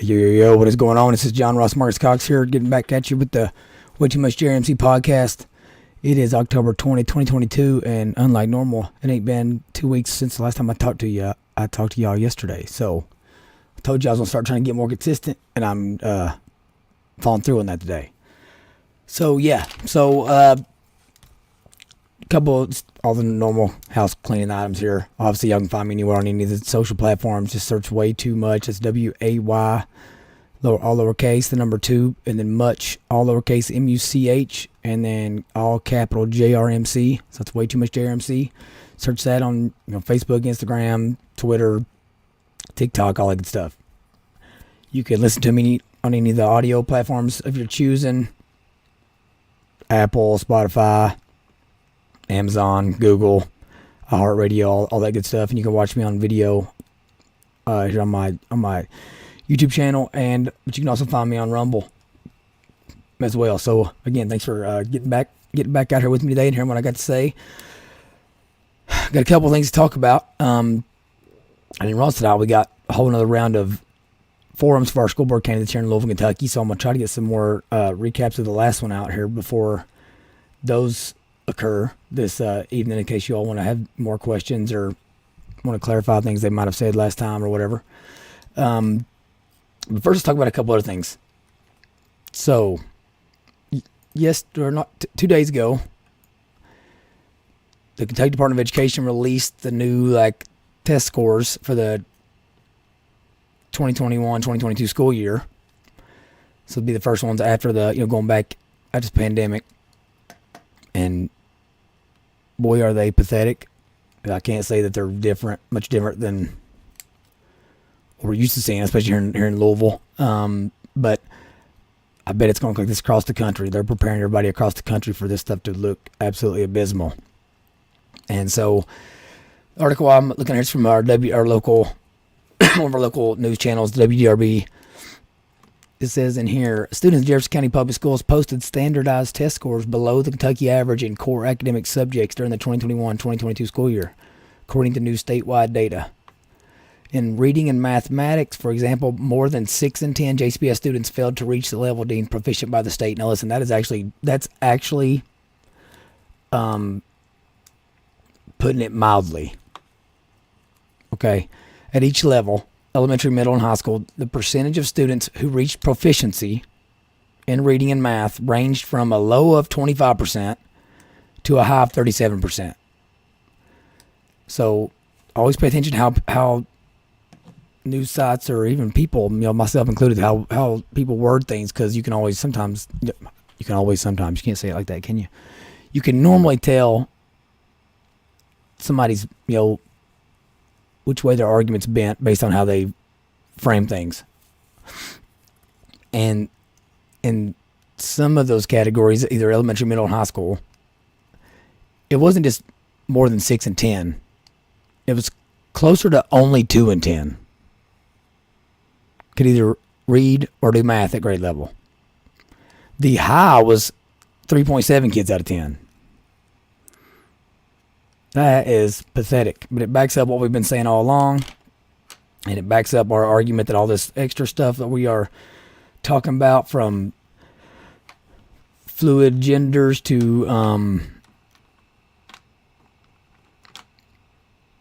Yo, what is going on? This is John Ross Marcus Cox here, getting back at you with the Way Too Much JRMC podcast. It is October 20, 2022, and unlike normal, it ain't been 2 weeks since the last time I talked to you. I talked to y'all yesterday, so I told you I was going to start trying to get more consistent, and I'm following through on that today. So, couple all the normal house cleaning items here. Obviously, y'all can find me anywhere on any of the social platforms. Just search Way Too Much. It's W-A-Y, all lowercase, the number 2, and then much, all lowercase, M-U-C-H, and then all capital JRMC. So that's Way Too Much JRMC. Search that on Facebook, Instagram, Twitter, TikTok, all that good stuff. You can listen to me on any of the audio platforms of your choosing. Apple, Spotify, Amazon, Google, iHeartRadio, all that good stuff. And you can watch me on video here on my YouTube channel, but you can also find me on Rumble as well. So again, thanks for getting back out here with me today and hearing what I got to say. Got a couple things to talk about. And in Ronstadt, we got a whole another round of forums for our school board candidates here in Louisville, Kentucky. So I'm gonna try to get some more recaps of the last one out here before those occur this evening, in case you all want to have more questions or want to clarify things they might have said last time or whatever. But first, let's talk about a couple other things. So, yes, or not, 2 days ago, the Kentucky Department of Education released the new test scores for the 2021-2022 school year. So it'll be the first ones after the going back after the pandemic. And boy, are they pathetic. I can't say that they're much different than what we're used to seeing, especially here in Louisville. But I bet it's going to look like this across the country. They're preparing everybody across the country for this stuff to look absolutely abysmal. And so, the article I'm looking at is from our local, one of our local news channels, WDRB. It says in here, students in Jefferson County Public Schools posted standardized test scores below the Kentucky average in core academic subjects during the 2021-2022 school year, according to new statewide data. In reading and mathematics, for example, more than 6 in 10 JCPS students failed to reach the level deemed proficient by the state. Now listen, that's actually putting it mildly. Okay. At each level, elementary, middle, and high school, the percentage of students who reached proficiency in reading and math ranged from a low of 25% to a high of 37%. So always pay attention to how news sites or even people, myself included, how people word things, because you can't say it like that, can you? You can normally tell somebody's, which way their argument's bent based on how they frame things. And in some of those categories, either elementary, middle, and high school, it wasn't just more than 6 in 10. It was closer to only 2 in 10. Could either read or do math at grade level. The high was 3.7 kids out of 10. That is pathetic, but it backs up what we've been saying all along, and it backs up our argument that all this extra stuff that we are talking about, from fluid genders to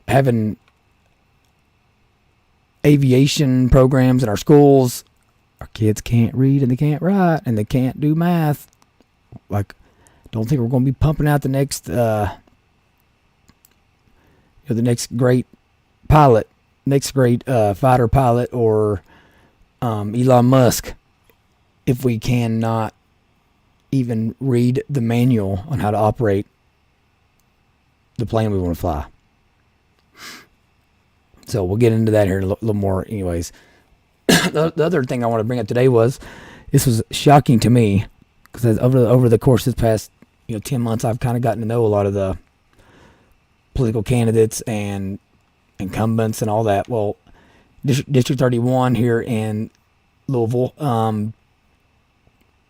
having aviation programs in our schools, our kids can't read and they can't write and they can't do math. Don't think we're going to be pumping out the next the next great pilot, next great fighter pilot, or Elon Musk, if we cannot even read the manual on how to operate the plane we want to fly. So we'll get into that here a little more anyways. The other thing I want to bring up today was, this was shocking to me, because over the course of this past 10 months, I've kind of gotten to know a lot of the political candidates and incumbents and all that. Well, District 31 here in Louisville,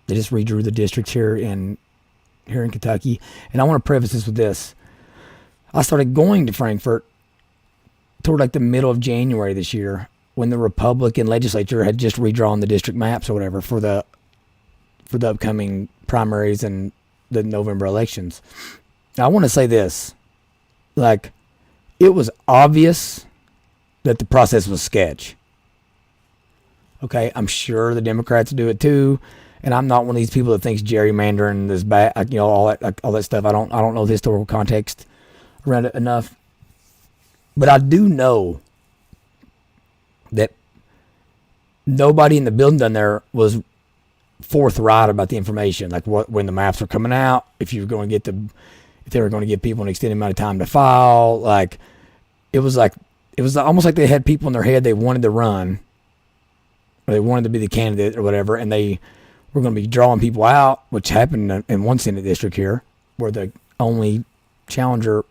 they just redrew the districts here in Kentucky. And I want to preface this with this. I started going to Frankfort toward the middle of January this year, when the Republican legislature had just redrawn the district maps or whatever for the upcoming primaries and the November elections. Now, I want to say this. Like, it was obvious that the process was sketch. Okay, I'm sure the Democrats do it too, and I'm not one of these people that thinks gerrymandering is bad. You know, all that stuff. I don't know the historical context around it enough, but I do know that nobody in the building down there was forthright about the information, like when the maps were coming out, if they were going to give people an extended amount of time to file. Like, it was almost like they had people in their head they wanted to run, or they wanted to be the candidate or whatever, and they were going to be drawing people out, which happened in one Senate district here, where the only challenger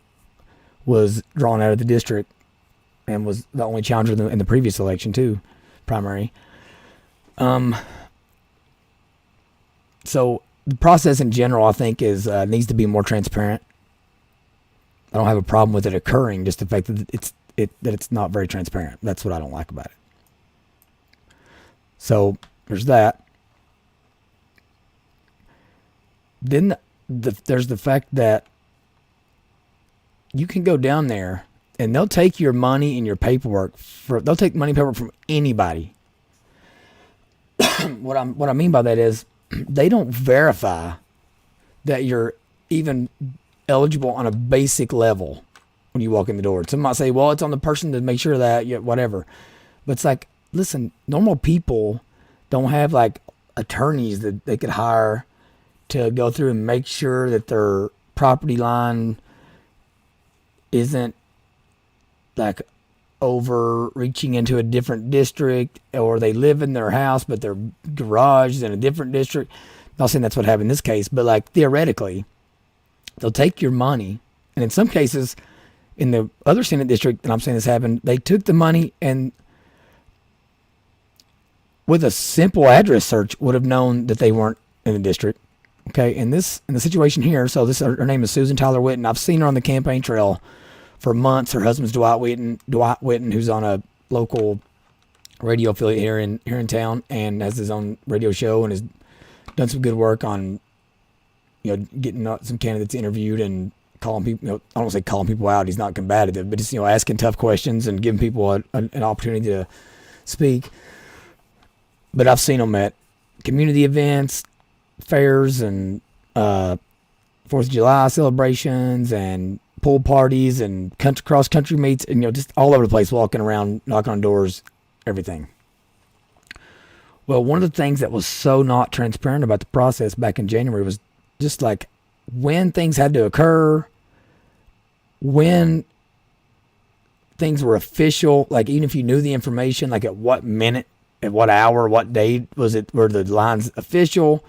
was drawn out of the district and was the only challenger in the previous election too, primary. So the process in general, I think, needs to be more transparent. I don't have a problem with it occurring, just the fact that it's not very transparent. That's what I don't like about it. So there's that. Then there's the fact that you can go down there and they'll take your money and your paperwork. They'll take money and paperwork from anybody. What I mean by that is they don't verify that you're even eligible on a basic level when you walk in the door. Some might say, well, it's on the person to make sure that, yeah, whatever. But it's like, listen, normal people don't have like attorneys that they could hire to go through and make sure that their property line isn't like overreaching into a different district, or they live in their house but their garage is in a different district. I'm not saying that's what happened in this case, but like theoretically, they'll take your money, and in some cases, in the other Senate district, and I'm saying this happened, they took the money and with a simple address search would have known that they weren't in the district. Okay, in the situation here, so her name is Susan Tyler Whitten. I've seen her on the campaign trail for months. Her husband's Dwight Whitten, who's on a local radio affiliate here in town and has his own radio show and has done some good work on, you know, getting some candidates interviewed and calling people. You know, I don't say calling people out. He's not combative, but just, you know, asking tough questions and giving people an opportunity to speak. But I've seen him at community events, fairs, and 4th of July celebrations, and pool parties, and cross country meets, and, you know, just all over the place, walking around, knocking on doors, everything. Well, one of the things that was so not transparent about the process back in January was just like when things had to occur, when things were official, like even if you knew the information, like at what minute, at what hour, what date were the lines official.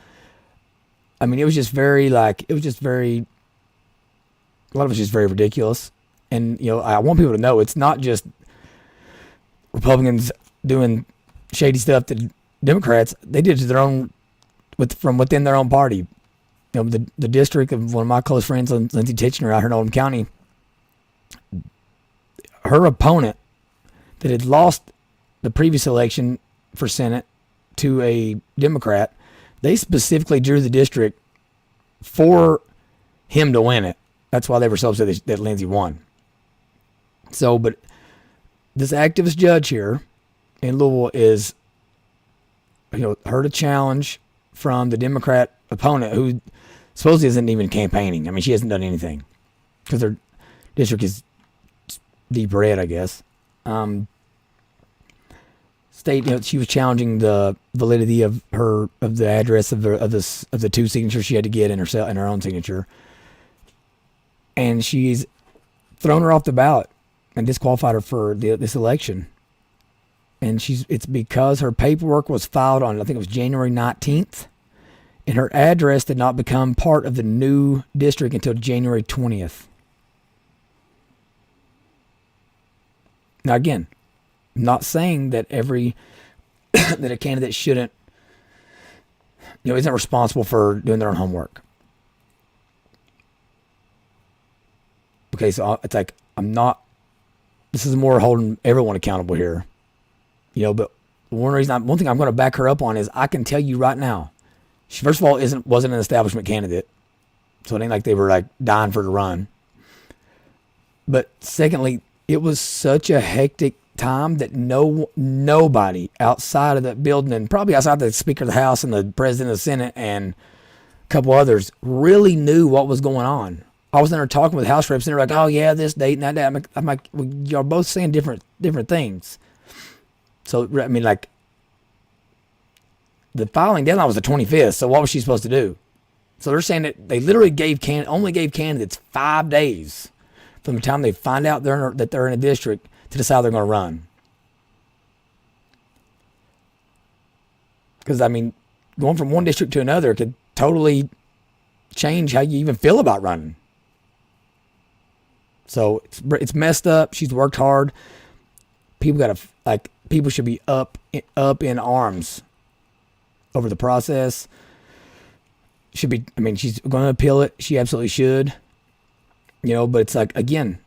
I mean, it was just very, a lot of it's just very ridiculous. And, you know, I want people to know it's not just Republicans doing shady stuff to Democrats. They did it to their own, from within their own party. You know, the district of one of my close friends, Lindsay Titchener, out here in Oldham County, her opponent that had lost the previous election for Senate to a Democrat, they specifically drew the district for him to win it. That's why they were so upset that Lindsay won. So, but this activist judge here in Louisville is, you know, heard a challenge from the Democrat opponent who supposedly isn't even campaigning. I mean, she hasn't done anything because their district is deep red, I guess. State, you know, she was challenging the validity of the address of the two signatures she had to get in her own signature, and she's thrown her off the ballot and disqualified her for this election. And it's because her paperwork was filed on, I think it was January 19th, and her address did not become part of the new district until January 20th. Now again, I'm not saying that that a candidate shouldn't, you know, isn't responsible for doing their own homework. Okay, so it's like, this is more holding everyone accountable here. But one thing I'm going to back her up on is I can tell you right now, she first of all wasn't an establishment candidate, so it ain't like they were like dying for her to run. But secondly, it was such a hectic time that nobody outside of that building, and probably outside the Speaker of the House and the President of the Senate and a couple others, really knew what was going on. I was in there talking with House reps, and they're like, "Oh yeah, this date and that date." I'm like, well, y'all both saying different things. So I mean, like, the filing deadline was the 25th. So what was she supposed to do? So they're saying that they literally only gave candidates 5 days from the time they find out that they're in a district to decide they're going to run. Because, I mean, going from one district to another could totally change how you even feel about running. So it's messed up. She's worked hard. People should be up in arms over the process. She's going to appeal it. She absolutely should. But it's like, again,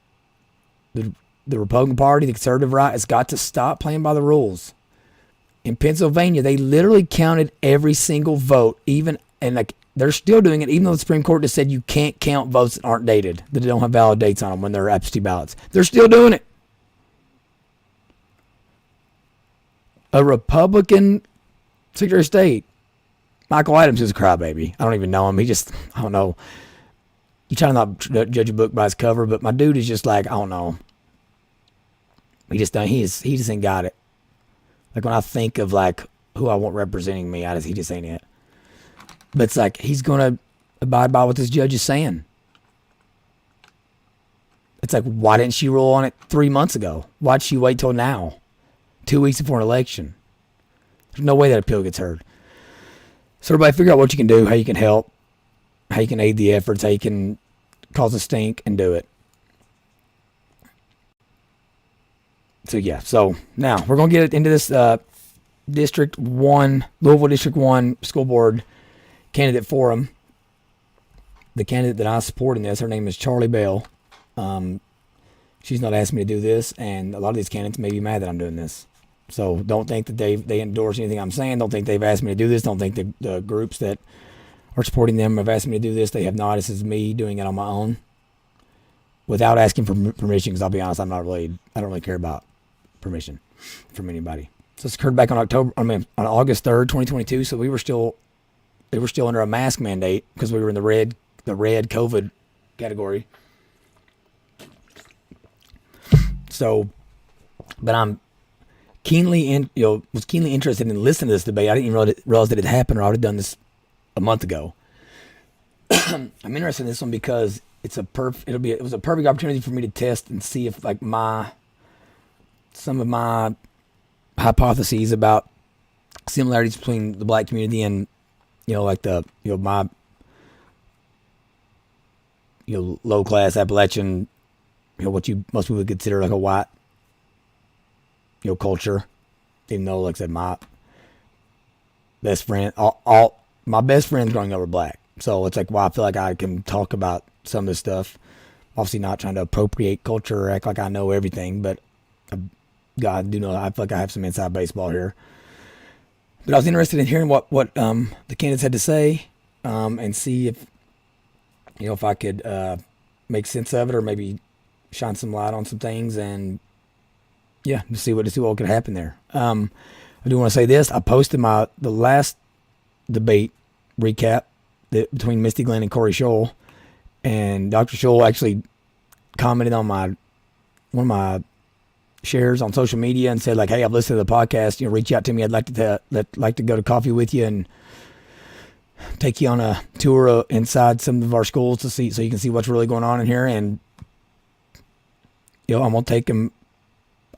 the Republican Party, the conservative right, has got to stop playing by the rules. In Pennsylvania, they literally counted every single vote, they're still doing it, even though the Supreme Court just said you can't count votes that aren't dated, that don't have valid dates on them when they're absentee ballots. They're still doing it. A Republican Secretary of State, Michael Adams, is a crybaby. I don't even know him. I don't know. You try to not judge a book by its cover, but my dude is just like, I don't know. He just ain't got it. Like, when I think of like who I want representing me, he just ain't it. But it's like, he's gonna abide by what this judge is saying. It's like, why didn't she rule on it 3 months ago? Why'd she wait till now? 2 weeks before an election. There's no way that appeal gets heard. So everybody figure out what you can do, how you can help, how you can aid the efforts, how you can cause a stink and do it. So yeah, so now we're going to get into this Louisville District 1 School Board candidate forum. The candidate that I support in this, her name is Charlie Bell. She's not asking me to do this, and a lot of these candidates may be mad that I'm doing this. So don't think that they endorse anything I'm saying. Don't think they've asked me to do this. Don't think the groups that are supporting them have asked me to do this. They have not. This is me doing it on my own without asking for permission, because I'll be honest, I don't really care about permission from anybody. So this occurred back on August 3rd, 2022. So they were still under a mask mandate because we were in the red COVID category. So, but I'm was keenly interested in listening to this debate. I didn't even realize that it happened, or I would have done this a month ago. I'm interested in this one because it was a perfect opportunity for me to test and see if some of my hypotheses about similarities between the black community and my low class Appalachian, what most people would consider like a white culture, even though, like I said, my best friend, my best friends growing up were black. So it's like, I feel like I can talk about some of this stuff. Obviously not trying to appropriate culture or act like I know everything, but I do know, I feel like I have some inside baseball here. But I was interested in hearing what the candidates had to say, and see if I could make sense of it, or maybe shine some light on some things, and to see what could happen there. I do want to say this. I posted the last debate recap between Misty Glenn and Corey Scholl, and Dr. Scholl actually commented on one of my shares on social media and said, like, hey, I've listened to the podcast, reach out to me. I'd like to go to coffee with you and take you on a tour inside some of our schools so you can see what's really going on in here. And I'm gonna take him.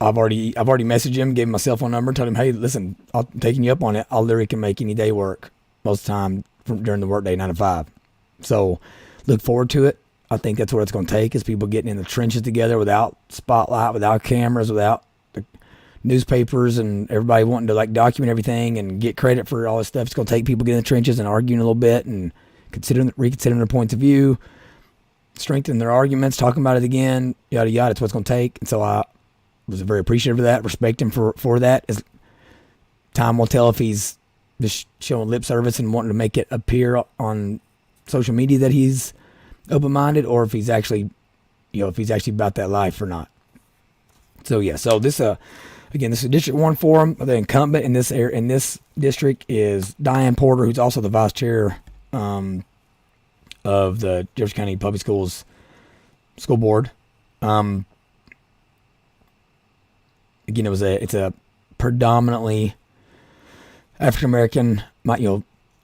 I've already messaged him, gave him my cell phone number, told him, hey, listen, I'm taking you up on it. I literally can make any day work most of the time during the workday, 9 to 5. So look forward to it. I think that's what it's going to take, is people getting in the trenches together without spotlight, without cameras, without the newspapers and everybody wanting to document everything and get credit for all this stuff. It's going to take people getting in the trenches and arguing a little bit and reconsidering their points of view, strengthening their arguments, talking about it again, yada, yada. It's what's going to take. And so I was very appreciative of that, respect him for that. time will tell if he's just showing lip service and wanting to make it appear on social media that he's open-minded, or if he's actually, if he's actually about that life or not. So yeah, so this again, this is District 1 for him. The incumbent in this district is Diane Porter, who's also the vice chair of the Jefferson County Public Schools School Board. Again, it's a predominantly African American,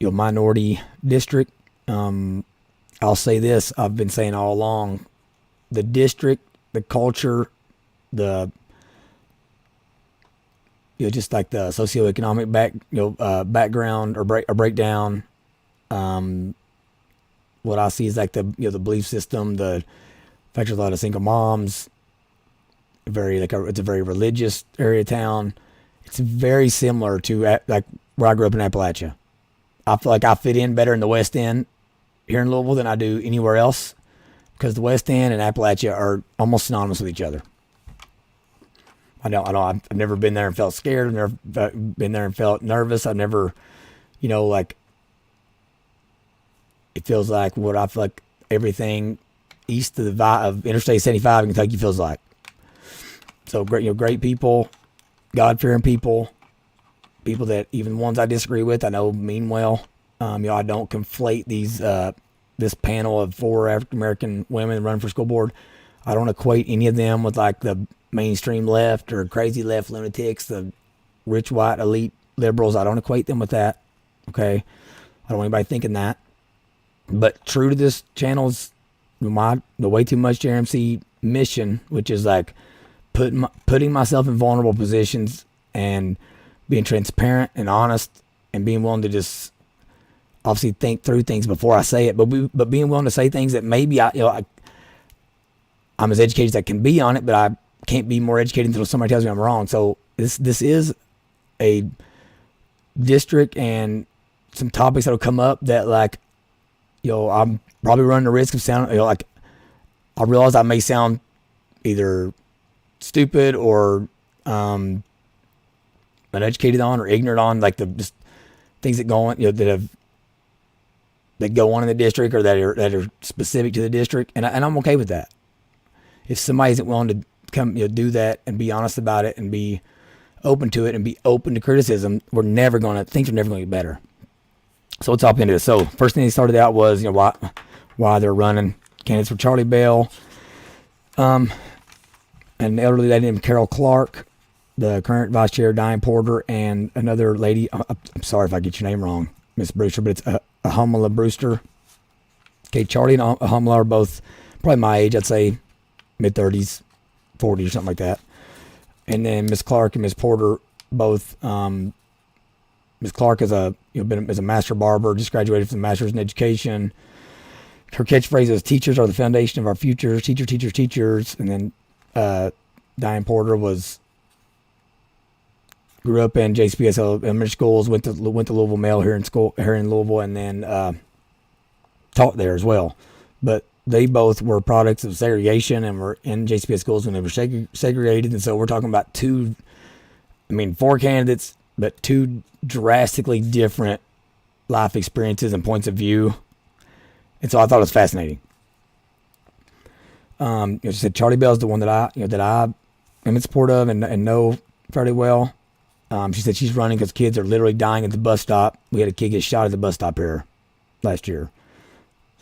minority district. I'll say this: I've been saying all along, the district, the culture, just like the socioeconomic background or breakdown. What I see is like the belief system, the fact there's a lot of single moms. It's a very religious area of town. It's very similar to like where I grew up in Appalachia. I feel like I fit in better in the West End here in Louisville than I do anywhere else, because the West End and Appalachia are almost synonymous with each other. I've never been there and felt scared. I've never been there and felt nervous. I've never, it feels like what I feel like everything east of Interstate 75 in Kentucky feels like. So great people, God-fearing people that even ones I disagree with, I know mean well. I don't conflate this panel of 4 African American women running for school board. I don't equate any of them with like the mainstream left or crazy left lunatics, the rich white elite liberals. I don't equate them with that. Okay, I don't want anybody thinking that. But true to this channel's the way too much JRMC mission, which is like putting myself in vulnerable positions and being transparent and honest and being willing to just obviously think through things before I say it, but being willing to say things that maybe I'm as educated as I can be on it, but I can't be more educated until somebody tells me I'm wrong. So this is a district and some topics that will come up that I'm probably running the risk of sounding I realize I may sound either stupid or uneducated on or ignorant on, like the just things that go on that go on in the district or that are specific to the district, and I'm okay with that. If somebody isn't willing to come do that and be honest about it and be open to it and be open to criticism, things are never going to get better. So let's hop into this. So first thing they started out was why they're running candidates for Charlie Bell, an elderly lady named Carol Clark, the current vice chair Diane Porter, and another lady. I'm sorry if I get your name wrong, Miss Brewster, but it's Ahumala Brewster. Okay, Charlie and Ahumala are both probably my age. I'd say mid-30s, 40 or something like that. And then Miss Clark and Miss Porter both. Miss Clark is a master barber, just graduated from the master's in education. Her catchphrase is "Teachers are the foundation of our futures." Teachers. And then Diane Porter grew up in JCPS elementary schools, went to Louisville Male here in Louisville, and then taught there as well. But they both were products of segregation and were in JCPS schools when they were segregated. And so we're talking about 4 candidates, but 2 drastically different life experiences and points of view. And so I thought it was fascinating. She said Charlie Bell's the one that I am in support of and know fairly well. She said she's running because kids are literally dying at the bus stop. We had a kid get shot at the bus stop here last year.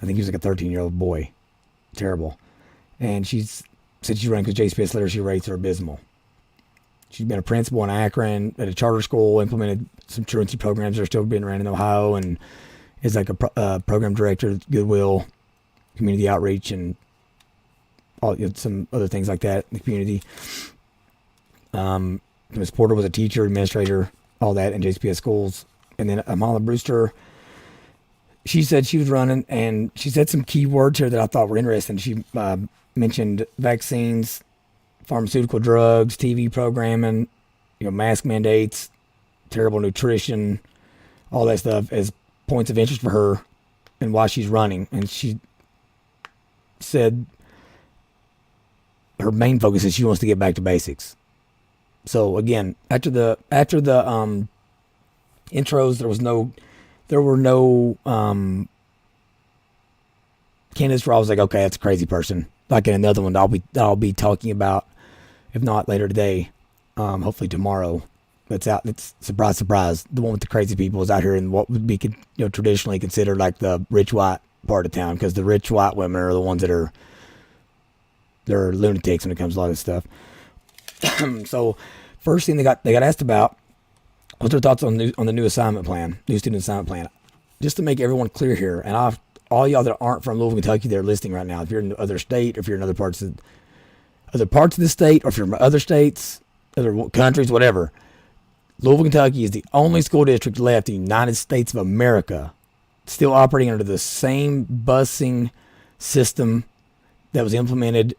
I think he was like a 13-year-old boy. Terrible. And said she's running because JCPS literacy rates are abysmal. She's been a principal in Akron at a charter school, implemented some truancy programs that are still being ran in Ohio, and is like a program director at Goodwill, community outreach, and all some other things like that in the community. Ms. Porter was a teacher, administrator, all that in JCPS schools. And then Amala Brewster, she said she was running, and she said some key words here that I thought were interesting. She mentioned vaccines, pharmaceutical drugs, TV programming, mask mandates, terrible nutrition, all that stuff as points of interest for her and why she's running. And she said her main focus is she wants to get back to basics. So again, after the intros. There were no candidates where I was like, okay, that's a crazy person. Like in another one I'll be talking about, if not later today, hopefully tomorrow. That's out. It's surprise, surprise. The one with the crazy people is out here in what would be traditionally considered like the rich white part of town, because the rich white women are the ones they're lunatics when it comes to a lot of this stuff. So, first thing they got asked about was their thoughts on the new student assignment plan. Just to make everyone clear here, and all y'all that aren't from Louisville, Kentucky, they're listening right now. If you're in other state, or if you're in other parts of the state, or if you're from other states, other countries, whatever. Louisville, Kentucky is the only school district left in the United States of America still operating under the same busing system that was implemented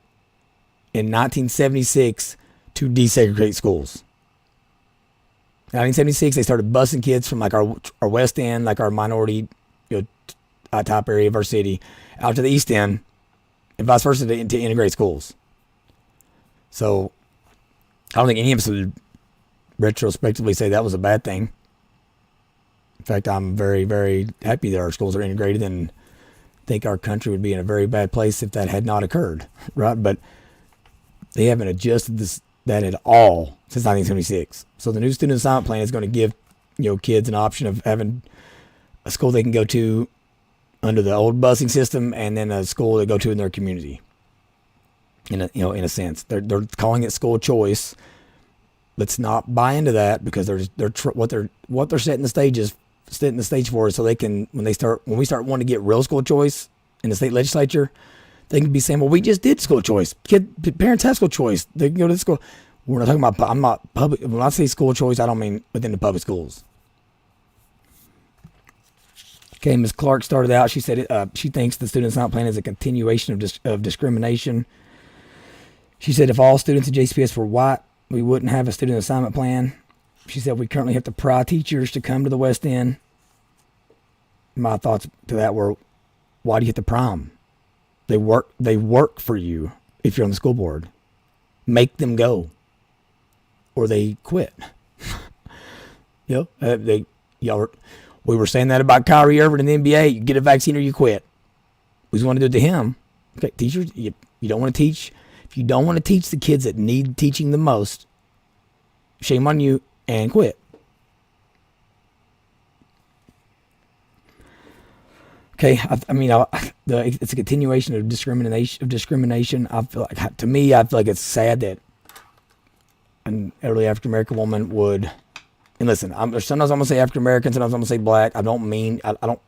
in 1976 to desegregate schools. In 1976, they started busing kids from like our West End, like our minority type area of our city, out to the East End, and vice versa to integrate schools. So I don't think any of us would retrospectively say that was a bad thing. In fact, I'm very, very happy that our schools are integrated, and think our country would be in a very bad place if that had not occurred, right? But they haven't adjusted that at all since 1976. So the new student assignment plan is going to give kids an option of having a school they can go to under the old busing system, and then a school they go to in their community. In a sense, they're calling it school choice. Let's not buy into that, because what they're setting the stage for is so they can, when we start wanting to get real school choice in the state legislature, they can be saying, well, we just did school choice. Parents have school choice. They can go to the school. We're not talking about. I'm not public. When I say school choice, I don't mean within the public schools. Okay, Ms. Clark started out. She said she thinks the student assignment plan is a continuation of discrimination. She said if all students in JCPS were white, we wouldn't have a student assignment plan. She said we currently have to pry teachers to come to the West End. My thoughts to that were, why do you have to pry them? They work for you if you're on the school board. Make them go, or they quit. We were saying that about Kyrie Irving in the NBA. You get a vaccine or you quit. We just want to do it to him. Okay, teachers, you don't want to teach. If you don't want to teach the kids that need teaching the most, shame on you, and quit. Okay, it's a continuation of discrimination. I feel like it's sad that an elderly African American woman would. And listen, sometimes I'm gonna say African American, sometimes I'm gonna say black. I don't mean. I don't.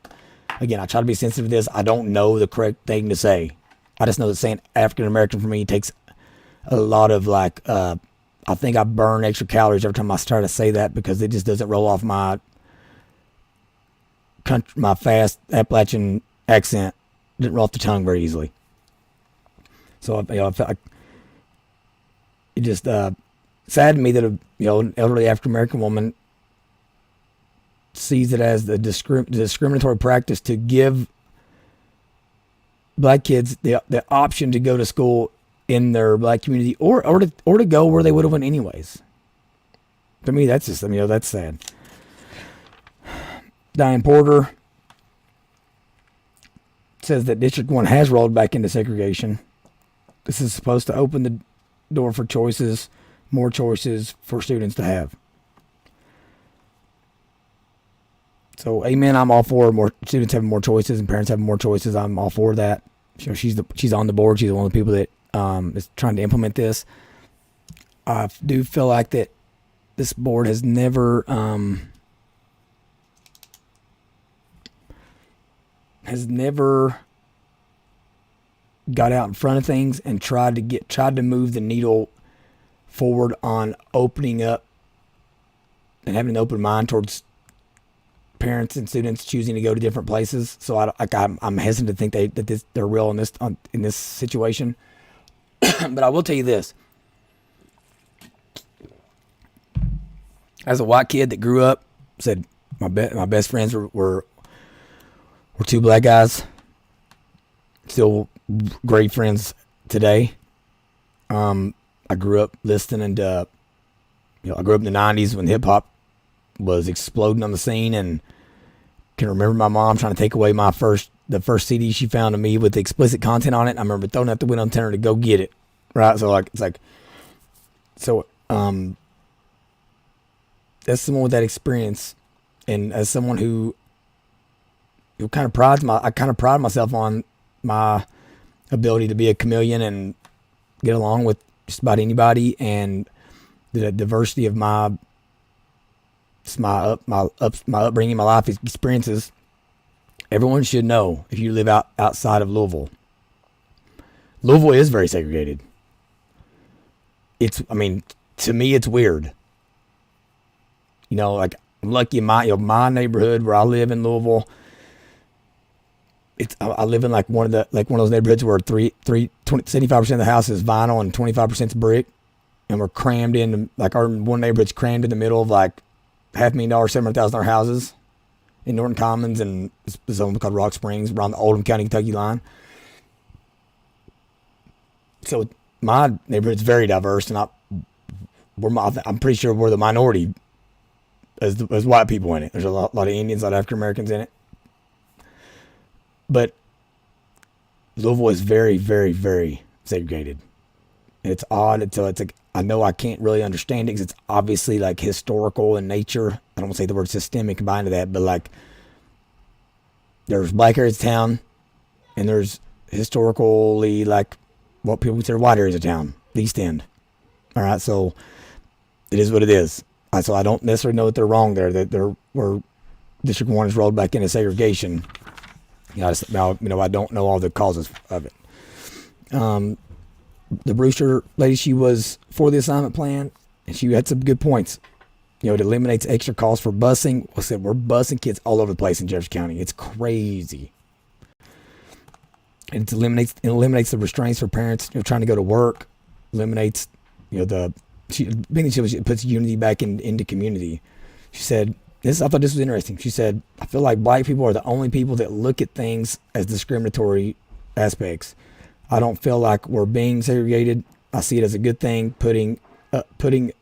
Again, I try to be sensitive to this. I don't know the correct thing to say. I just know that saying African American for me takes a lot of I think I burn extra calories every time I try to say that, because it just doesn't roll off my fast Appalachian accent. It didn't roll off the tongue very easily. So I felt like it just saddened me that an elderly African American woman sees it as the discriminatory practice to give black kids the option to go to school in their black community, or to go where they would have went anyways. To me, that's just that's sad. Diane Porter says that District 1 has rolled back into segregation. This is supposed to open the door for more choices for students to have. So, amen. I'm all for more students having more choices and parents having more choices. I'm all for that. She's on the board. She's one of the people that is trying to implement this. I do feel like that this board has never got out in front of things and tried to move the needle forward on opening up and having an open mind towards parents and students choosing to go to different places. So I'm hesitant to think that they're real in this situation. But I will tell you this: as a white kid that grew up, said my best friends were two black guys, still great friends today. I grew up listening to, I grew up in the 90s when hip hop was exploding on the scene, and can remember my mom trying to take away the first CD she found of me with the explicit content on it. I remember throwing out the window and telling her to go get it. Right, so like as someone with that experience, and as someone who kind of I pride myself on my ability to be a chameleon and get along with just about anybody, and the diversity of my upbringing, my life experiences. Everyone should know, if you live outside of Louisville is very segregated. To me, it's weird. Like, I'm lucky in my neighborhood where I live in Louisville. I live in like one of those neighborhoods where 75% of the house is vinyl and 25% is brick, and we're crammed in, like, our one neighborhood's crammed in the middle of like $500,000, $700,000 houses in Norton Commons and a zone called Rock Springs around the Oldham County, Kentucky line. So my neighborhood's very diverse, and I'm pretty sure we're the minority as white people in it. There's a lot of Indians, a lot of African Americans in it. But Louisville is very, very, very segregated. And it's odd. So it's like, I know I can't really understand it because it's obviously like historical in nature. I don't want to say the word systemic combined to that, but like, there's black areas of town, and there's historically like what people consider white areas of town, the East End. All right, so it is what it is. So I don't necessarily know that they're wrong there, that where District 1 is rolled back into segregation. I don't know all the causes of it. The Brewster lady, she was for the assignment plan, and she had some good points. It eliminates extra costs for busing. I said, we're busing kids all over the place in Jefferson County. It's crazy. And it eliminates the restraints for parents trying to go to work. Eliminates she puts unity back into community. She said, I thought this was interesting. She said, I feel like black people are the only people that look at things as discriminatory aspects. I don't feel like we're being segregated. I see it as a good thing, putting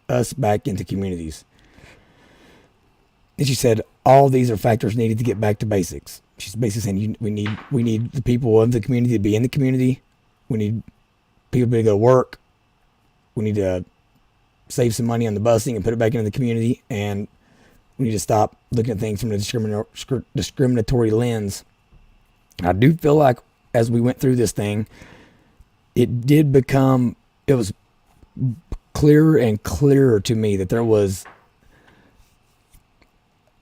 us back into communities. And she said, all these are factors needed to get back to basics. She's basically saying we need the people of the community to be in the community. We need people to be able to go to work. We need to save some money on the busing and put it back into the community. And we need to stop looking at things from a discriminatory lens. And I do feel like as we went through this thing, it was clearer and clearer to me that there was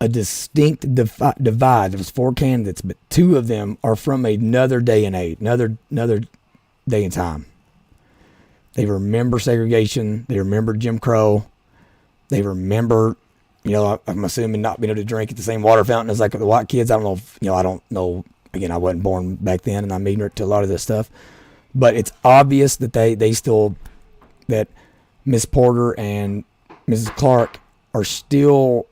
a distinct divide. There was 4 candidates, but 2 of them are from another day and age, another day and time. They remember segregation. They remember Jim Crow. They remember, I'm assuming not being able to drink at the same water fountain as like the white kids. I don't know. Again, I wasn't born back then, and I'm ignorant to a lot of this stuff. But it's obvious that they still, that Miss Porter and Mrs. Clark are still,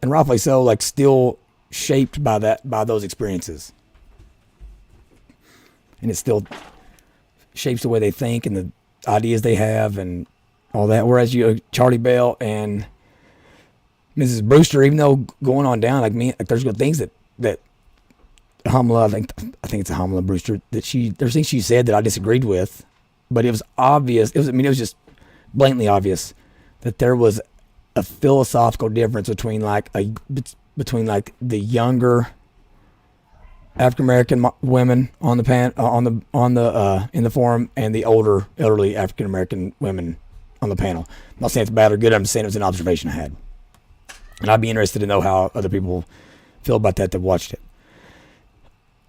and rightfully so, like still shaped by those experiences. And it still shapes the way they think and the ideas they have and all that. Whereas Charlie Bell and Mrs. Brewster, even though going on down, there's good things that Hamla, I think it's a Hamla Brewster, there's things she said that I disagreed with, but it was obvious. It was just blatantly obvious that there was a philosophical difference between the younger African American women on the in the forum and the older elderly African American women on the panel. I'm not saying it's bad or good. I'm just saying it was an observation I had, and I'd be interested to know how other people feel about that watched it.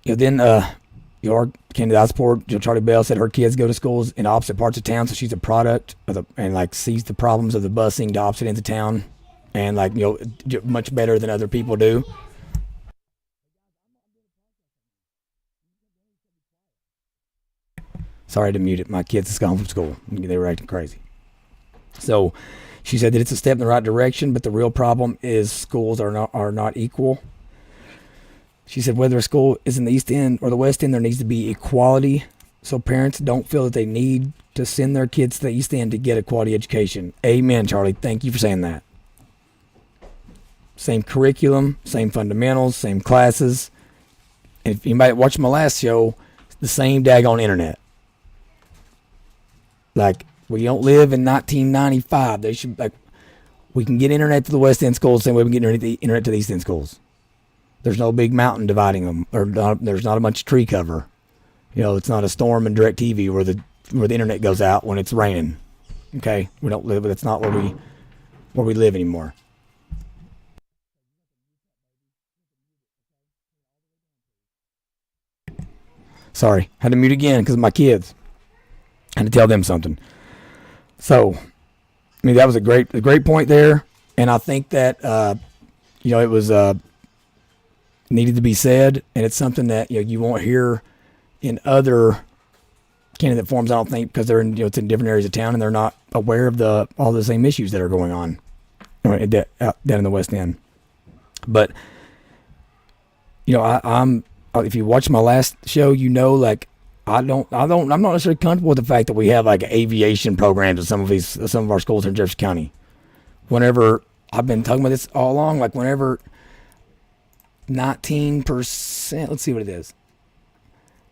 Then our candidate I support, Charlie Bell, said her kids go to schools in opposite parts of town, so she's a product of and sees the problems of the busing to opposite ends of town, and much better than other people do. Sorry to mute it. My kids just got home from school. They were acting crazy. So she said that it's a step in the right direction, but the real problem is schools are not equal. She said whether a school is in the East End or the West End, there needs to be equality, so parents don't feel that they need to send their kids to the East End to get a quality education. Amen, Charlie. Thank you for saying that. same curriculum, same fundamentals, same classes. And if anybody watched my last show, the same daggone internet. Like, we don't live in 1995. They should, like, we can get internet to the West End schools the same way we can get internet to the East End schools. There's no big mountain dividing them, or there's not a bunch of tree cover. You know, it's not a storm in DirecTV where the internet goes out when it's raining. Okay, we don't live. That's not where we live anymore. Sorry, had to mute again because of my kids. I had to tell them something. So, I mean, that was a great point there, and I think that it was needed to be said, and it's something that you won't hear in other candidate forums. I don't think, because they're in it's in different areas of town and they're not aware of all the same issues that are going on down in the West End. But I'm if you watch my last show, like I'm not necessarily comfortable with the fact that we have like aviation programs at some of our schools in Jefferson County. Whenever I've been talking about this all along, like whenever 19%, let's see what it is.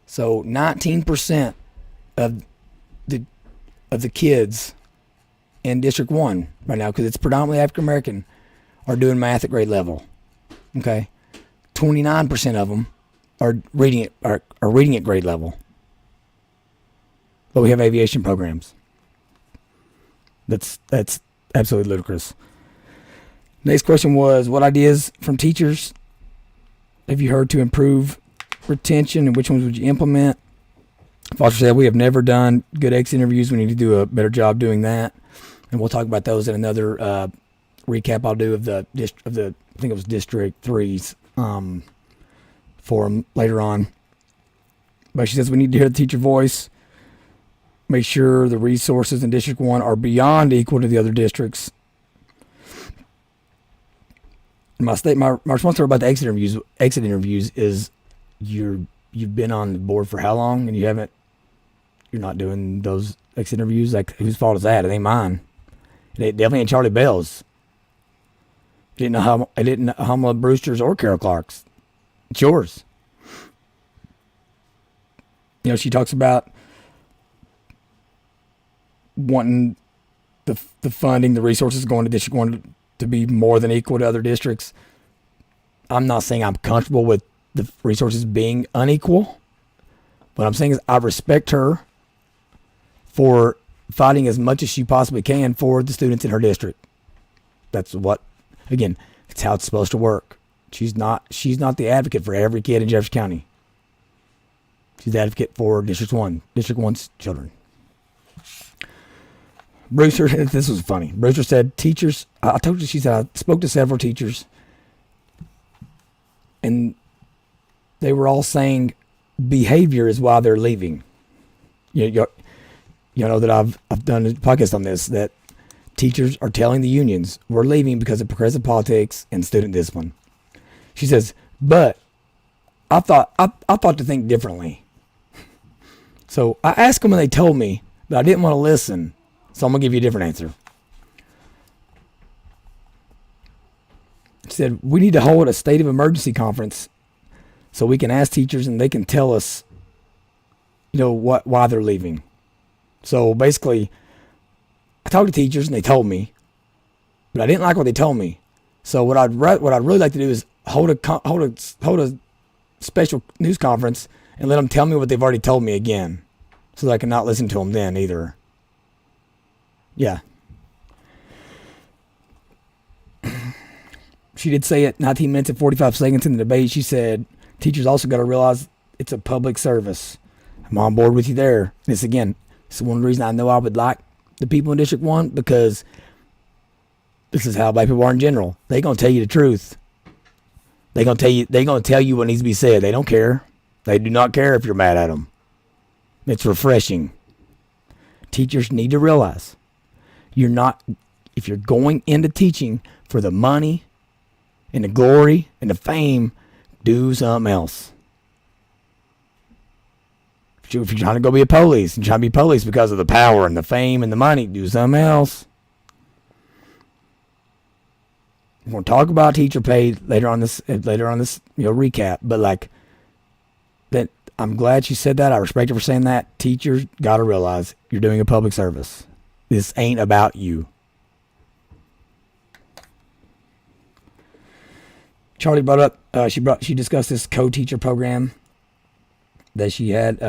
So 19% of the kids in District 1 right now, because it's predominantly African American, are doing math at grade level. Okay, 29% of them are reading at grade level. But we have aviation programs. That's absolutely ludicrous. Next question was, what ideas from teachers have you heard to improve retention, and which ones would you implement? Foster said, we have never done good exit interviews. We need to do a better job doing that. And we'll talk about those in another recap I'll do of the I think it was District 3's forum later on. But she says we need to hear the teacher voice. Make sure the resources in District 1 are beyond equal to the other districts. My response to her about the exit interviews is you've been on the board for how long, and you're not doing those exit interviews? Like, whose fault is that? It ain't mine. It definitely ain't Charlie Bell's. I didn't know Humla Brewster's or Carol Clark's. It's yours. She talks about wanting the funding, the resources going to District 1 to be more than equal to other districts. I'm not saying I'm comfortable with the resources being unequal. What I'm saying is I respect her for fighting as much as she possibly can for the students in her district. It's how it's supposed to work. She's not the advocate for every kid in Jefferson County. She's the advocate for District 1's children. Brewster, this was funny. Brewster said, teachers, I told you, she said, I spoke to several teachers, and they were all saying behavior is why they're leaving. You know that I've done a podcast on this, that teachers are telling the unions, we're leaving because of progressive politics and student discipline. She says, but I thought to think differently. So I asked them and they told me, but I didn't want to listen. So I'm going to give you a different answer. She said, we need to hold a state of emergency conference so we can ask teachers and they can tell us, why they're leaving. So basically, I talked to teachers and they told me, but I didn't like what they told me. So what I'd really like to do is hold a special news conference and let them tell me what they've already told me again, so that I can not listen to them then either. Yeah. She did say it 19 minutes and 45 seconds in the debate. She said, teachers also got to realize it's a public service. I'm on board with you there. This again, it's one reason I know I would like the people in District 1, because this is how black people are in general. They're going to tell you the truth. They're going to tell you what needs to be said. They don't care. They do not care if you're mad at them. It's refreshing. Teachers need to realize if you're going into teaching for the money and the glory and the fame, do something else. If you're trying to go be a police and trying to be police because of the power and the fame and the money, do something else. we're going to talk about teacher pay later on this recap, but like that, I'm glad she said that. I respect her for saying that. Teachers got to realize you're doing a public service. This ain't about you. Charlie brought up, she discussed this co-teacher program that she had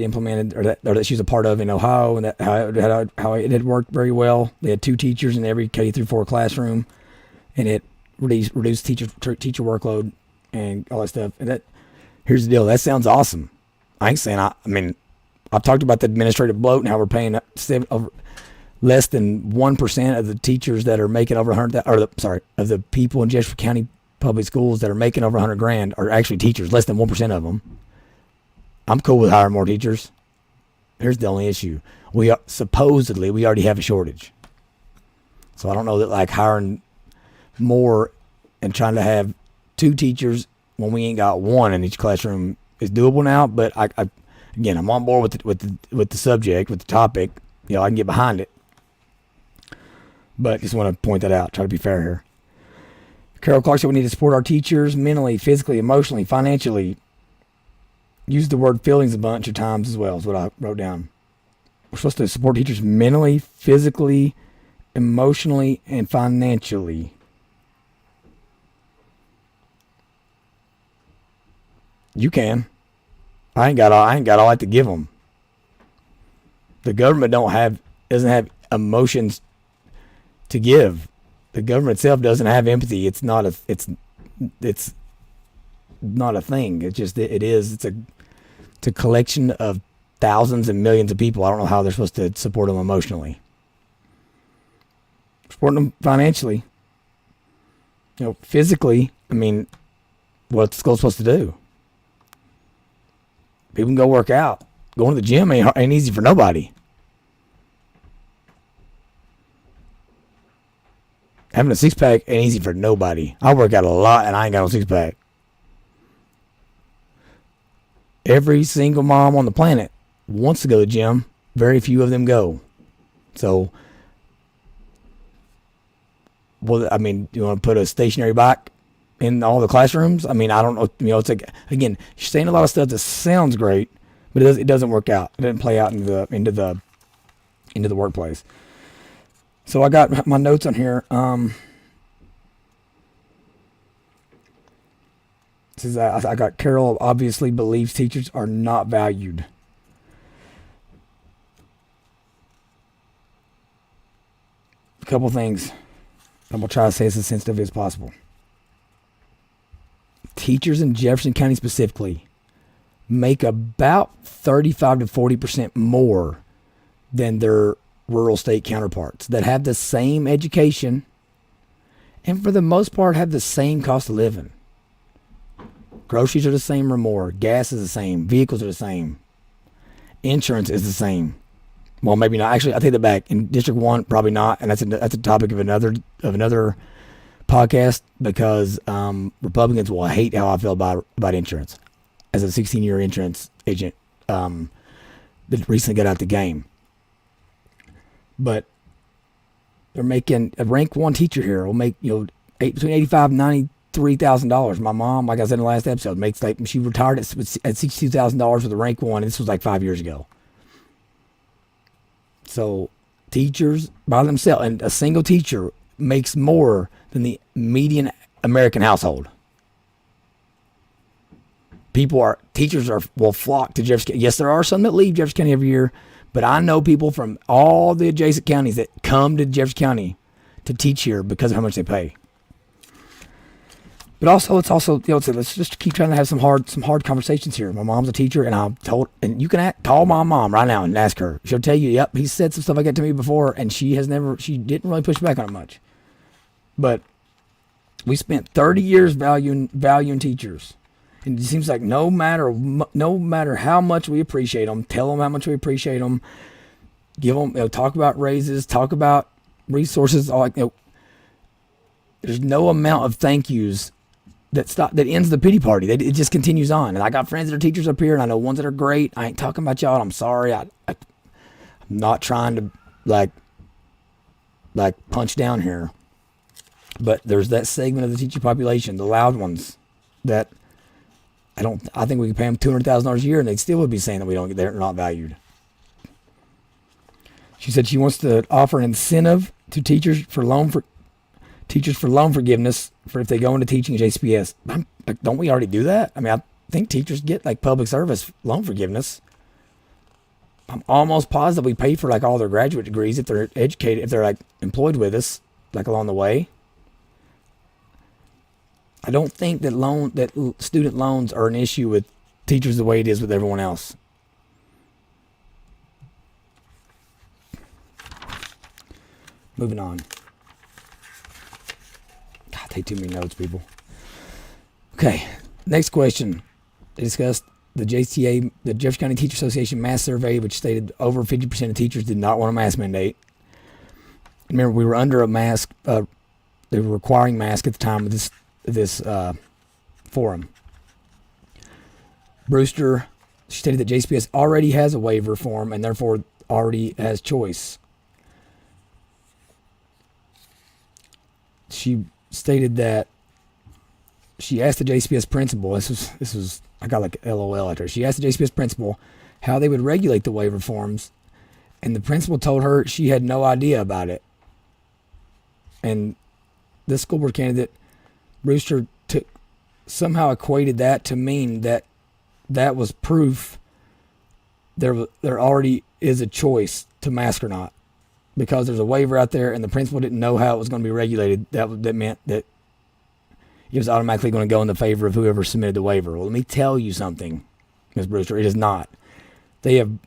implemented, or that she was a part of in Ohio, and that how it had worked very well. They had 2 teachers in every K through 4 classroom, and it reduced teacher workload and all that stuff. And here's the deal. That sounds awesome. I ain't saying I mean, I've talked about the administrative bloat and how we're paying less than 1% of the teachers that are making over 100, of the people in Jefferson County public schools that are making over 100 grand are actually teachers. Less than 1% of them. I'm cool with hiring more teachers. Here's the only issue. We already have a shortage. So I don't know that like hiring more and trying to have 2 teachers when we ain't got 1 in each classroom is doable now. But again, I'm on board with the subject, with the topic. I can get behind it. But just want to point that out. Try to be fair here. Carol Clark said we need to support our teachers mentally, physically, emotionally, financially. Use the word feelings a bunch of times as well, is what I wrote down. We're supposed to support teachers mentally, physically, emotionally, and financially. You can. I ain't got all that to give them. The government doesn't have emotions to give. The government itself doesn't have empathy. It's not a thing. It's a collection of thousands and millions of people. I don't know how they're supposed to support them emotionally. Supporting them financially. Physically, I mean, what's the school supposed to do? People can go work out. Going to the gym ain't easy for nobody. Having a 6-pack ain't easy for nobody. I work out a lot and I ain't got no 6-pack. Every single mom on the planet wants to go to the gym. Very few of them go. So, well, I mean, you want to put a stationary bike in all the classrooms? I mean, I don't know. It's like, again, she's saying a lot of stuff that sounds great, but it doesn't work out. It doesn't play out into the workplace. So I got my notes on here. Says I got Carol obviously believes teachers are not valued. A couple things. I'm going to try to say this as sensitive as possible. Teachers in Jefferson County specifically make about 35 to 40% more than their rural state counterparts that have the same education and for the most part have the same cost of living. Groceries are the same or more. Gas is the same. Vehicles are the same. Insurance is the same. Well, maybe not. Actually, I take that back. In District 1, probably not. And that's a topic of another podcast because Republicans will hate how I feel about insurance. As a 16-year insurance agent that recently got out the game. But they're making a rank 1 teacher here will make between $85,000 and $93,000. My mom, like I said in the last episode, makes she retired at $62,000 with a rank 1. And this was like 5 years ago. So teachers by themselves, and a single teacher makes more than the median American household. Teachers will flock to Jefferson County. Yes, there are some that leave Jefferson County every year. But I know people from all the adjacent counties that come to Jefferson County to teach here because of how much they pay. But also, let's just keep trying to have some hard conversations here. My mom's a teacher, and you can call my mom right now and ask her. She'll tell you, yep, he said some stuff like that to me before, and she didn't really push back on it much. But we spent 30 years valuing teachers. And it seems like no matter how much we appreciate them, tell them how much we appreciate them, give them, talk about raises, talk about resources. There's no amount of thank yous that ends the pity party. It just continues on. And I got friends that are teachers up here, and I know ones that are great. I ain't talking about y'all. I'm sorry. I'm not trying to like punch down here. But there's that segment of the teacher population, the loud ones, that I think we could pay them $200,000 a year and they still would be saying that they're not valued. She said she wants to offer an incentive to teachers for loan forgiveness for if they go into teaching at JCPS. Don't we already do that? I mean, I think teachers get like public service loan forgiveness. I'm almost positive we pay for like all their graduate degrees if they're educated, if they're like employed with us, like along the way. I don't think that student loans are an issue with teachers the way it is with everyone else. Moving on. God, I take too many notes, people. Okay, next question. They discussed the JCA, the Jefferson County Teacher Association mask survey, which stated over 50% of teachers did not want a mask mandate. Remember, we were under a mask. They were requiring masks at the time of this forum. Brewster, she stated that JCPS already has a waiver form and therefore already has choice. She stated that she asked the JCPS principal, this was I got like LOL at her. She asked the JCPS principal how they would regulate the waiver forms, and the principal told her she had no idea about it. And this school board candidate, Brewster, somehow equated that to mean that was proof there already is a choice to mask or not, because there's a waiver out there and the principal didn't know how it was going to be regulated. That meant that it was automatically going to go in the favor of whoever submitted the waiver. Well, let me tell you something, Ms. Brewster. It is not. They have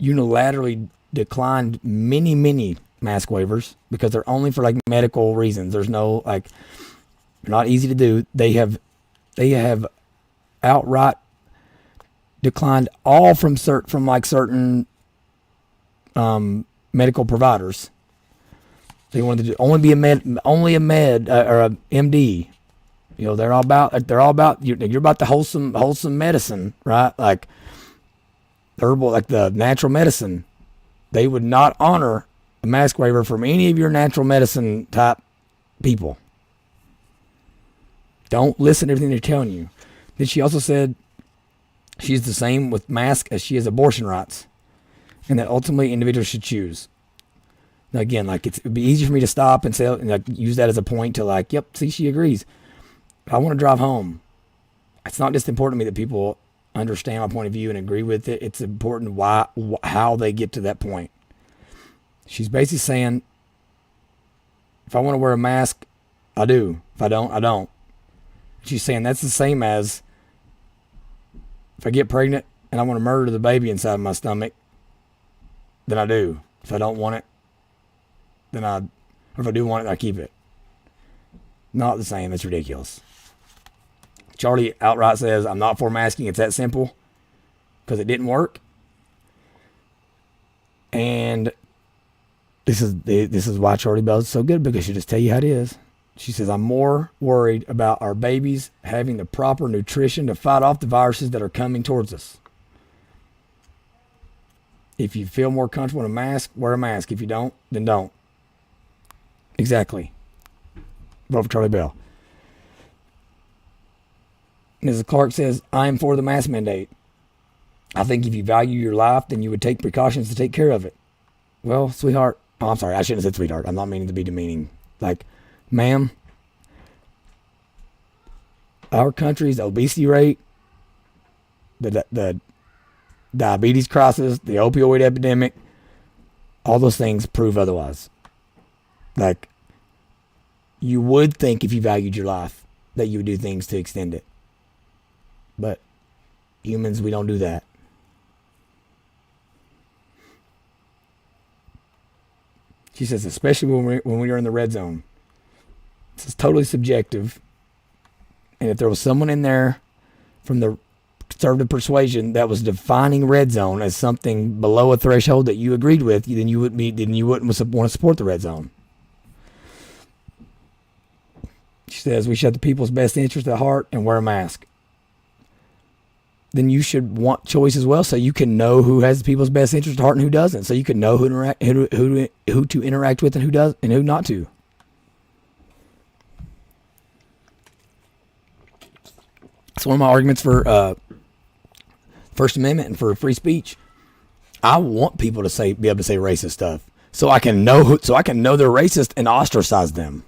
unilaterally declined many mask waivers because they're only for like medical reasons. There's no like, they're not easy to do. They have outright declined all from certain medical providers. They wanted to only be a med or a MD. You know, they're all about you're about the wholesome medicine, right? Like herbal, like the natural medicine. They would not honor a mask waiver from any of your natural medicine type people. Don't listen to everything they're telling you. Then she also said she's the same with masks as she is abortion rights, and that ultimately individuals should choose. Now again, like it'd be easy for me to stop and say and like use that as a point to like, yep, see, she agrees. But I want to drive home. It's not just important to me that people understand my point of view and agree with it. It's important how they get to that point. She's basically saying, if I want to wear a mask, I do. If I don't, I don't. She's saying that's the same as if I get pregnant and I want to murder the baby inside my stomach, then I do. If I don't want it, or if I do want it, I keep it. Not the same. It's ridiculous. Charlie outright says, I'm not for masking. It's that simple because it didn't work. And this is why Charlie Bell's so good, because she'll just tell you how it is. She says, I'm more worried about our babies having the proper nutrition to fight off the viruses that are coming towards us. If you feel more comfortable in a mask, wear a mask. If you don't, then don't. Exactly. Vote for Charlie Bell. Mrs. Clark says, I am for the mask mandate. I think if you value your life, then you would take precautions to take care of it. Well, sweetheart. Oh, I'm sorry. I shouldn't have said sweetheart. I'm not meaning to be demeaning. Like, ma'am, our country's obesity rate, the diabetes crisis, the opioid epidemic, all those things prove otherwise. Like, you would think if you valued your life that you would do things to extend it. But humans, we don't do that. She says, especially when we are in the red zone. This is totally subjective. And if there was someone in there from the conservative persuasion that was defining red zone as something below a threshold that you agreed with, then you wouldn't want to support the red zone. She says we should have the people's best interest at heart and wear a mask. Then you should want choice as well, so you can know who has the people's best interest at heart and who doesn't. So you can know who to interact with and who does and who not to. It's one of my arguments for First Amendment and for free speech. I want people to be able to say racist stuff, so I can know they're racist and ostracize them,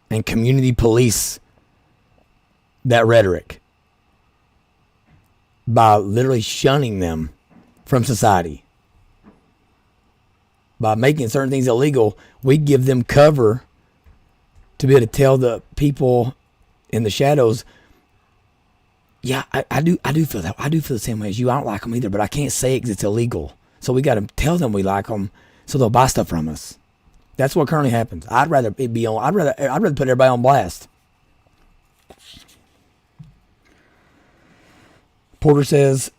and community police that rhetoric by literally shunning them from society. By making certain things illegal, we give them cover to be able to tell the people in the shadows, yeah, I do feel that. I do feel the same way as you. I don't like them either, but I can't say it because it's illegal. So we got to tell them we like them, so they'll buy stuff from us. That's what currently happens. I'd rather put everybody on blast. Porter says,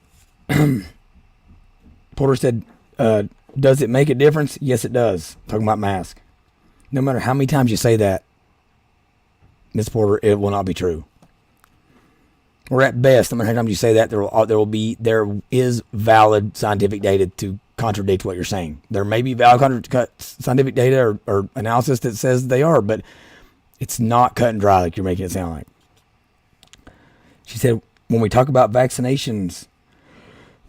Porter said, does it make a difference? Yes, it does. Talking about mask. No matter how many times you say that, Miss Porter, it will not be true. Or at best, no matter how many times you say that, there is valid scientific data to contradict what you're saying. There may be valid scientific data or analysis that says they are, but it's not cut and dry like you're making it sound like. She said, when we talk about vaccinations,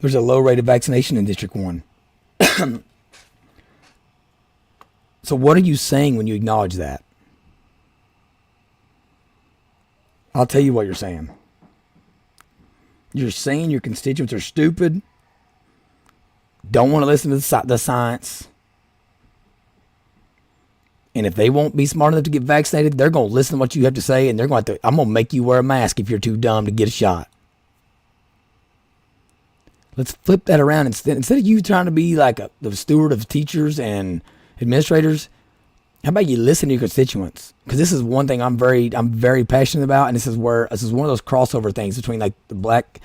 there's a low rate of vaccination in District 1. So what are you saying when you acknowledge that? I'll tell you what you're saying. You're saying your constituents are stupid, don't want to listen to the science, and if they won't be smart enough to get vaccinated, they're going to listen to what you have to say, and they're going to I'm going to make you wear a mask if you're too dumb to get a shot. Let's flip that around. Instead of you trying to be like the steward of teachers and administrators, how about you listen to your constituents? Because this is one thing I'm very passionate about, and this is one of those crossover things between like the black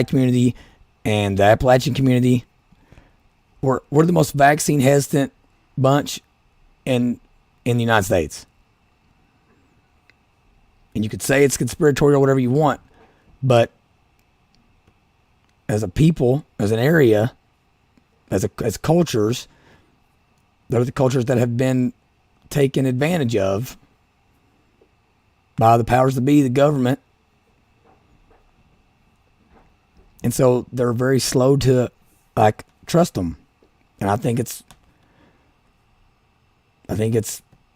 community and the Appalachian community. We're the most vaccine hesitant bunch in the United States. And you could say it's conspiratorial, whatever you want, but as a people, as an area, as cultures, they're the cultures that have been taken advantage of by the powers that be, the government. And so they're very slow to trust them. And I think it's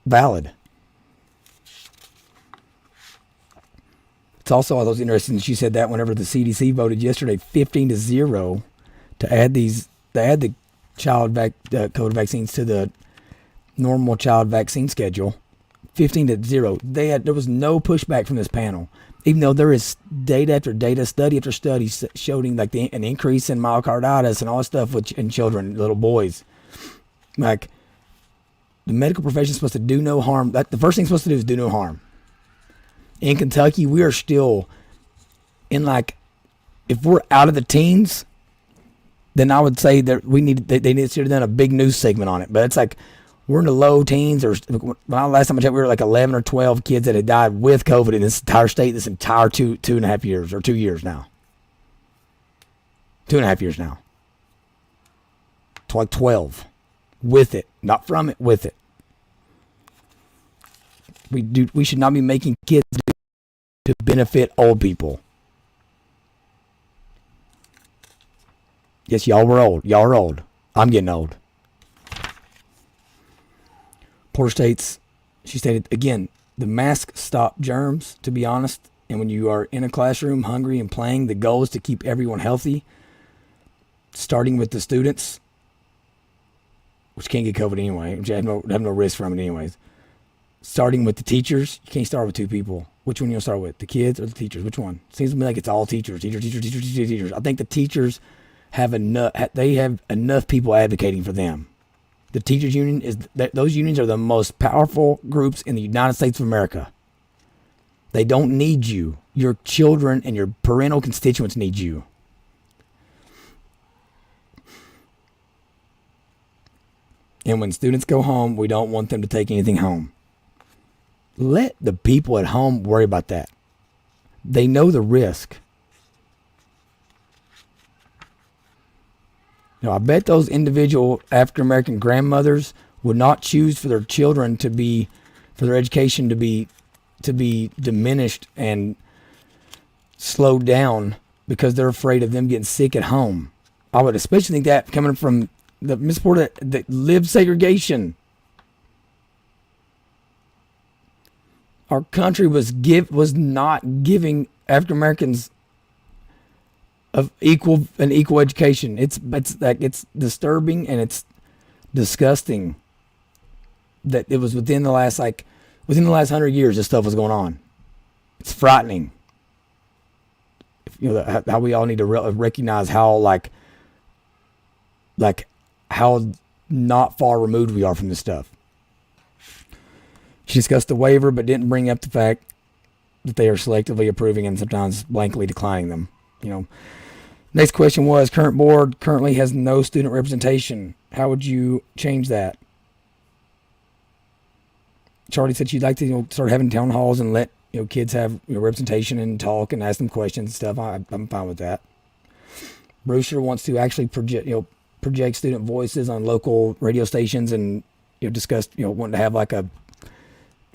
valid. It's also, I was interested, she said that whenever the CDC voted yesterday 15-0 to add the child COVID vaccines to the normal child vaccine schedule, 15-0. There was no pushback from this panel, even though there is data after data, study after study showing like an increase in myocarditis and all that stuff in children, little boys. Like, the medical profession is supposed to do no harm. The first thing it's supposed to do is do no harm. In Kentucky, we are still in if we're out of the teens, then I would say that they need to have done a big news segment on it. But it's like we're in the low teens, or last time I checked, we were like 11 or 12 kids that had died with COVID in this entire state, this entire 2.5 years, or 2 years now. 2.5 years now. To like 12. With it. Not from it, with it. We should not be making kids to benefit old people. Yes, y'all were old. Y'all are old. I'm getting old. Porter she stated, again, the mask stop germs, to be honest. And when you are in a classroom, hungry and playing, the goal is to keep everyone healthy, starting with the students, which can't get COVID anyway, which have no risk from it anyways. Starting with the teachers, you can't start with two people. Which one you'll start with, the kids or the teachers? Which one? Seems to me like it's all teachers. I think the teachers have enough people advocating for them. The teachers union those unions are the most powerful groups in the United States of America. They don't need you. Your children and your parental constituents need you. And when students go home, we don't want them to take anything home. Let the people at home worry about that. They know the risk. Now, I bet those individual African-American grandmothers would not choose for their children for their education to be diminished and slowed down because they're afraid of them getting sick at home. I would especially think that coming from the Mississippi that lived segregation. Our country was not giving African Americans an equal education. It's disturbing and it's disgusting that it was within the last 100 years this stuff was going on. It's frightening. How we all need to recognize how how not far removed we are from this stuff. She discussed the waiver, but didn't bring up the fact that they are selectively approving and sometimes blankly declining them. Next question was, current board currently has no student representation. How would you change that? Charlie said she'd like to start having town halls and let kids have representation and talk and ask them questions and stuff. I'm fine with that. Brewster wants to actually project student voices on local radio stations and discuss wanting to have like a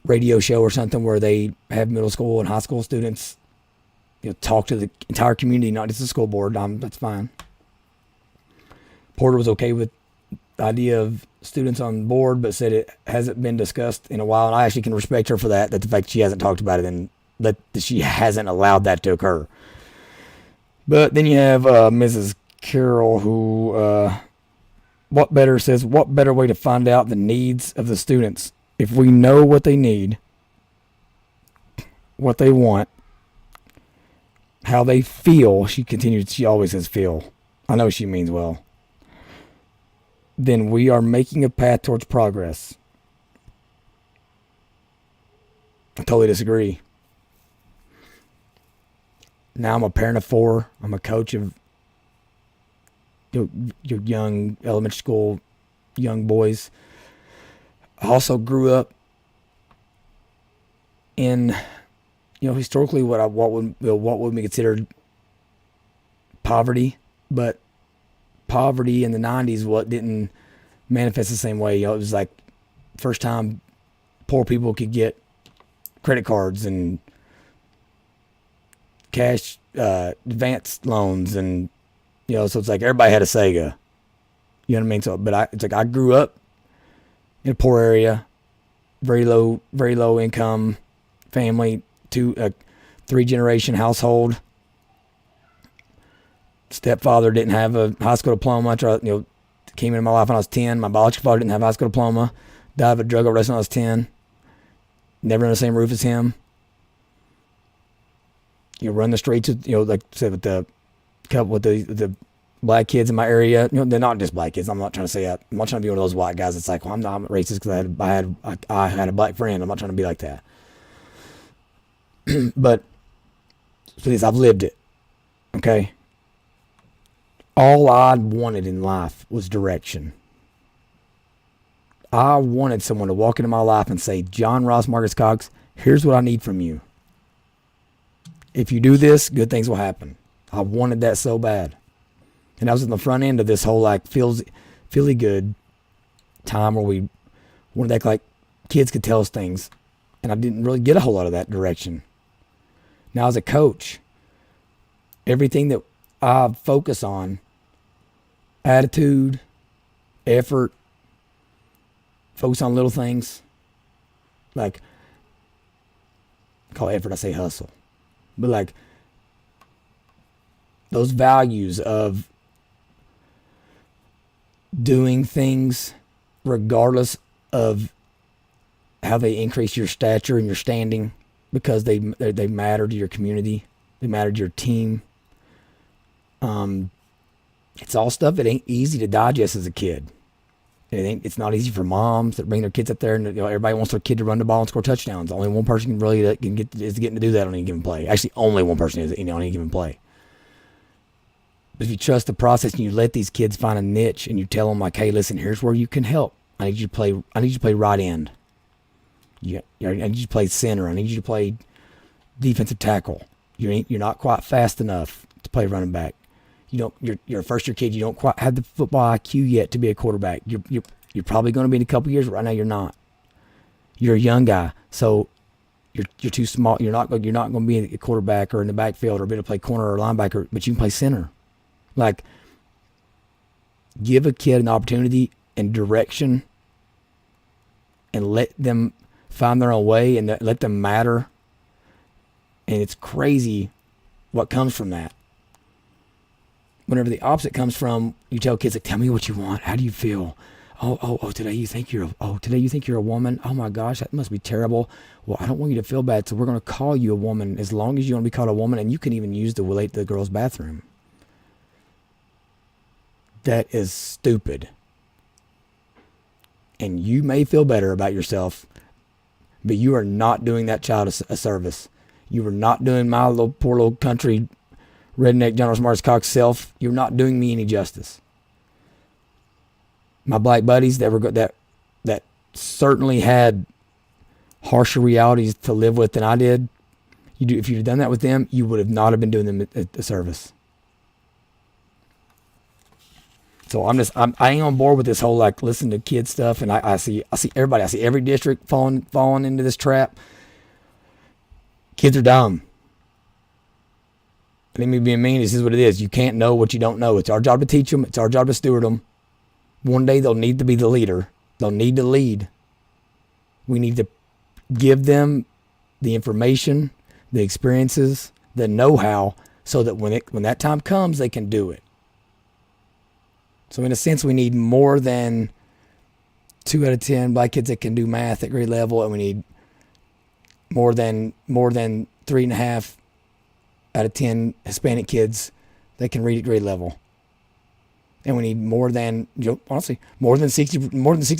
radio show or something where they have middle school and high school students talk to the entire community, not just the school board. That's fine. Porter was okay with the idea of students on board, but said it hasn't been discussed in a while, and I actually can respect her for that the fact she hasn't talked about it and that she hasn't allowed that to occur. But then you have Mrs. Carroll, who what better way to find out the needs of the students if we know what they need, what they want, how they feel. She continued, she always says feel. I know she means well. Then we are making a path towards progress. I totally disagree. Now I'm a parent of 4. I'm a coach of young elementary school young boys. I also grew up in historically what would be considered poverty, but poverty in the 90s didn't manifest the same way. It was like first time poor people could get credit cards and cash advance loans, and so it's like everybody had a Sega. You know what I mean? So, but it's like I grew up in a poor area, very low income family, 3-generation household. Stepfather didn't have a high school diploma. Came into my life when I was 10. My biological father didn't have a high school diploma. Died of a drug overdose when I was 10. Never in the same roof as him. Run the streets with, like I said, with the couple with the black kids in my area. They're not just black kids. I'm not trying to say that. I'm not trying to be one of those white guys that's like, well, I'm not racist because I had a black friend. I'm not trying to be like that. But please, I've lived it. Okay. All I wanted in life was direction. I wanted someone to walk into my life and say, John Ross Marcus Cox, here's what I need from you. If you do this, good things will happen. I wanted that so bad. And I was in the front end of this whole feely good time where we wanted to act like kids could tell us things. And I didn't really get a whole lot of that direction. Now as a coach, everything that I focus on, attitude, effort, focus on little things. Like, call effort, I say hustle. But like, those values of doing things regardless of how they increase your stature and your standing, because they matter to your community, they matter to your team. It's all stuff that ain't easy to digest as a kid. It's not easy for moms that bring their kids up there, and everybody wants their kid to run the ball and score touchdowns. Only one person can getting to do that on any given play. Actually, only one person is on any given play. But if you trust the process and you let these kids find a niche and you tell them like, hey, listen, here's where you can help. I need you to play right end. I need you to play center. I need you to play defensive tackle. You're not quite fast enough to play running back. You're a first year kid. You don't quite have the football IQ yet to be a quarterback. You're probably going to be in a couple years. But right now, you're not. You're a young guy, so you're too small. You're not going to be a quarterback or in the backfield or be able to play corner or linebacker, but you can play center. Like, give a kid an opportunity and direction, and let them find their own way, and let them matter. And it's crazy what comes from that. Whenever the opposite comes from, you tell kids, like, tell me what you want. How do you feel? Oh, today you think you're a woman? Oh my gosh, that must be terrible. Well, I don't want you to feel bad, so we're going to call you a woman as long as you want to be called a woman, and you can even use the relate to the girls' bathroom. That is stupid. And you may feel better about yourself, but you are not doing that child a service. You are not doing my poor little country redneck General Smarts cock self. You're not doing me any justice. My black buddies that certainly had harsher realities to live with than I did. If you'd have done that with them, you would have not have been doing them a service. So I ain't on board with this whole like listen to kid stuff, and I see everybody. I see every district falling into this trap. Kids are dumb. I think me being mean, this is what it is. You can't know what you don't know. It's our job to teach them. It's our job to steward them. One day they'll need to be the leader. They'll need to lead. We need to give them the information, the experiences, the know-how, so that when that time comes, they can do it. So in a sense, we need more than 2 out of 10 black kids that can do math at grade level, and we need more than 3.5 out of 10 Hispanic kids that can read at grade level. And we need more than 6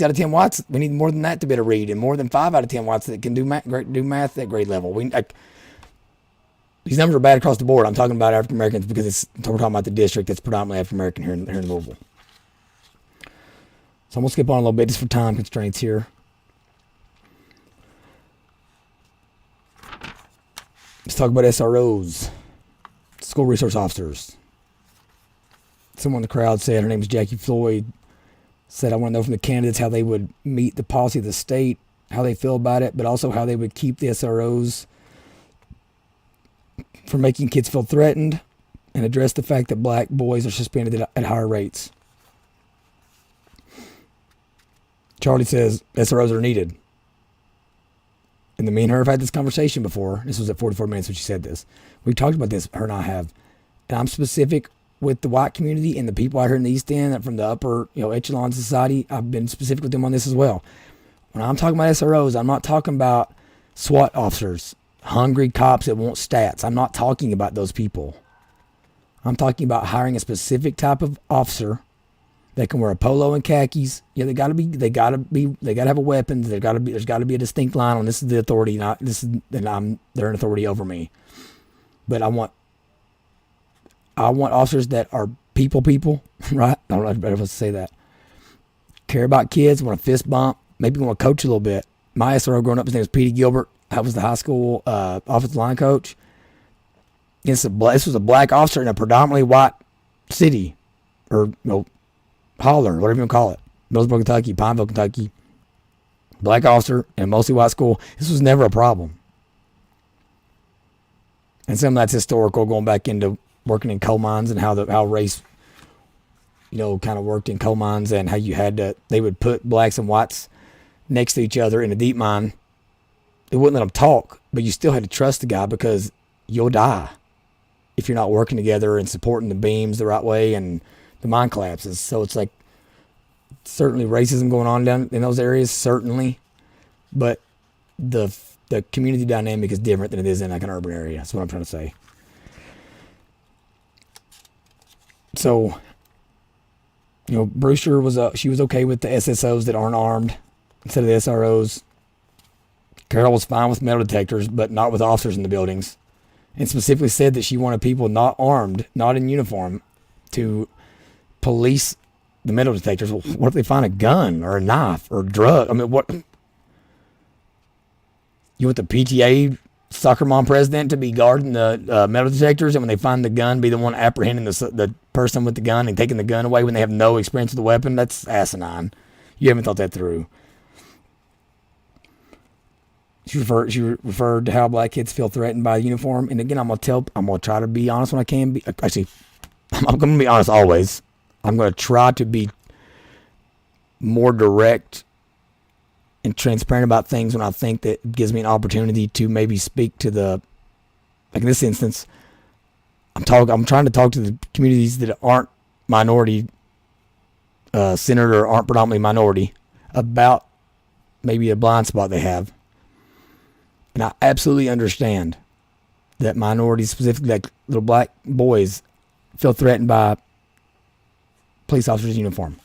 out of 10 whites. We need more than that to be able to read, and more than 5 out of 10 whites that can do math at grade level. These numbers are bad across the board. I'm talking about African Americans because we're talking about the district that's predominantly African American here in Louisville. So I'm gonna skip on a little bit just for time constraints here. Let's talk about SROs, school resource officers. Someone in the crowd said, her name is Jackie Floyd, said, I want to know from the candidates how they would meet the policy of the state, how they feel about it, but also how they would keep the SROs from making kids feel threatened, and address the fact that black boys are suspended at higher rates. Charlie says SROs are needed. And me and her have had this conversation before. This was at 44 minutes when she said this. We talked about this, her and I have. And I'm specific with the white community and the people out here in the East End from the upper echelon society. I've been specific with them on this as well. When I'm talking about SROs, I'm not talking about SWAT officers, hungry cops that want stats. I'm not talking about those people. I'm talking about hiring a specific type of officer that can wear a polo and khakis. Yeah, they gotta have a weapon. There's gotta be a distinct line on this is the authority, they're an authority over me. But I want officers that are people, right? I don't know if I to say that. Care about kids, want a fist bump, maybe want to coach a little bit. My SRO growing up, his name was Petey Gilbert. I was the high school offensive line coach. This was a black officer in a predominantly white city, or holler, whatever you want to call it. Millersburg, Kentucky, Pineville, Kentucky. Black officer in a mostly white school. This was never a problem. And some of that's historical, going back into working in coal mines and how race, kind of worked in coal mines, and how they would put blacks and whites next to each other in a deep mine. They wouldn't let them talk, but you still had to trust the guy because you'll die if you're not working together and supporting the beams the right way, and the mine collapses. So it's like certainly racism going on down in those areas, certainly, but the community dynamic is different than it is in like an urban area. That's what I'm trying to say. So, Brewster she was okay with the SSOs that aren't armed instead of the SROs. Carol was fine with metal detectors, but not with officers in the buildings, and specifically said that she wanted people not armed, not in uniform, to police the metal detectors. Well, what if they find a gun or a knife or a drug? I mean, what? You want the PTA soccer mom president to be guarding the metal detectors, and when they find the gun, be the one apprehending the person with the gun and taking the gun away when they have no experience with the weapon? That's asinine. You haven't thought that through. She referred to how black kids feel threatened by the uniform. And again, I'm gonna try to be honest when I can be. Actually, I'm gonna be honest always. I'm gonna try to be more direct and transparent about things when I think that gives me an opportunity to maybe speak to the, like in this instance, I'm trying to talk to the communities that aren't minority centered or aren't predominantly minority about maybe a blind spot they have. And I absolutely understand that minorities, specifically like little black boys, feel threatened by police officers in uniform.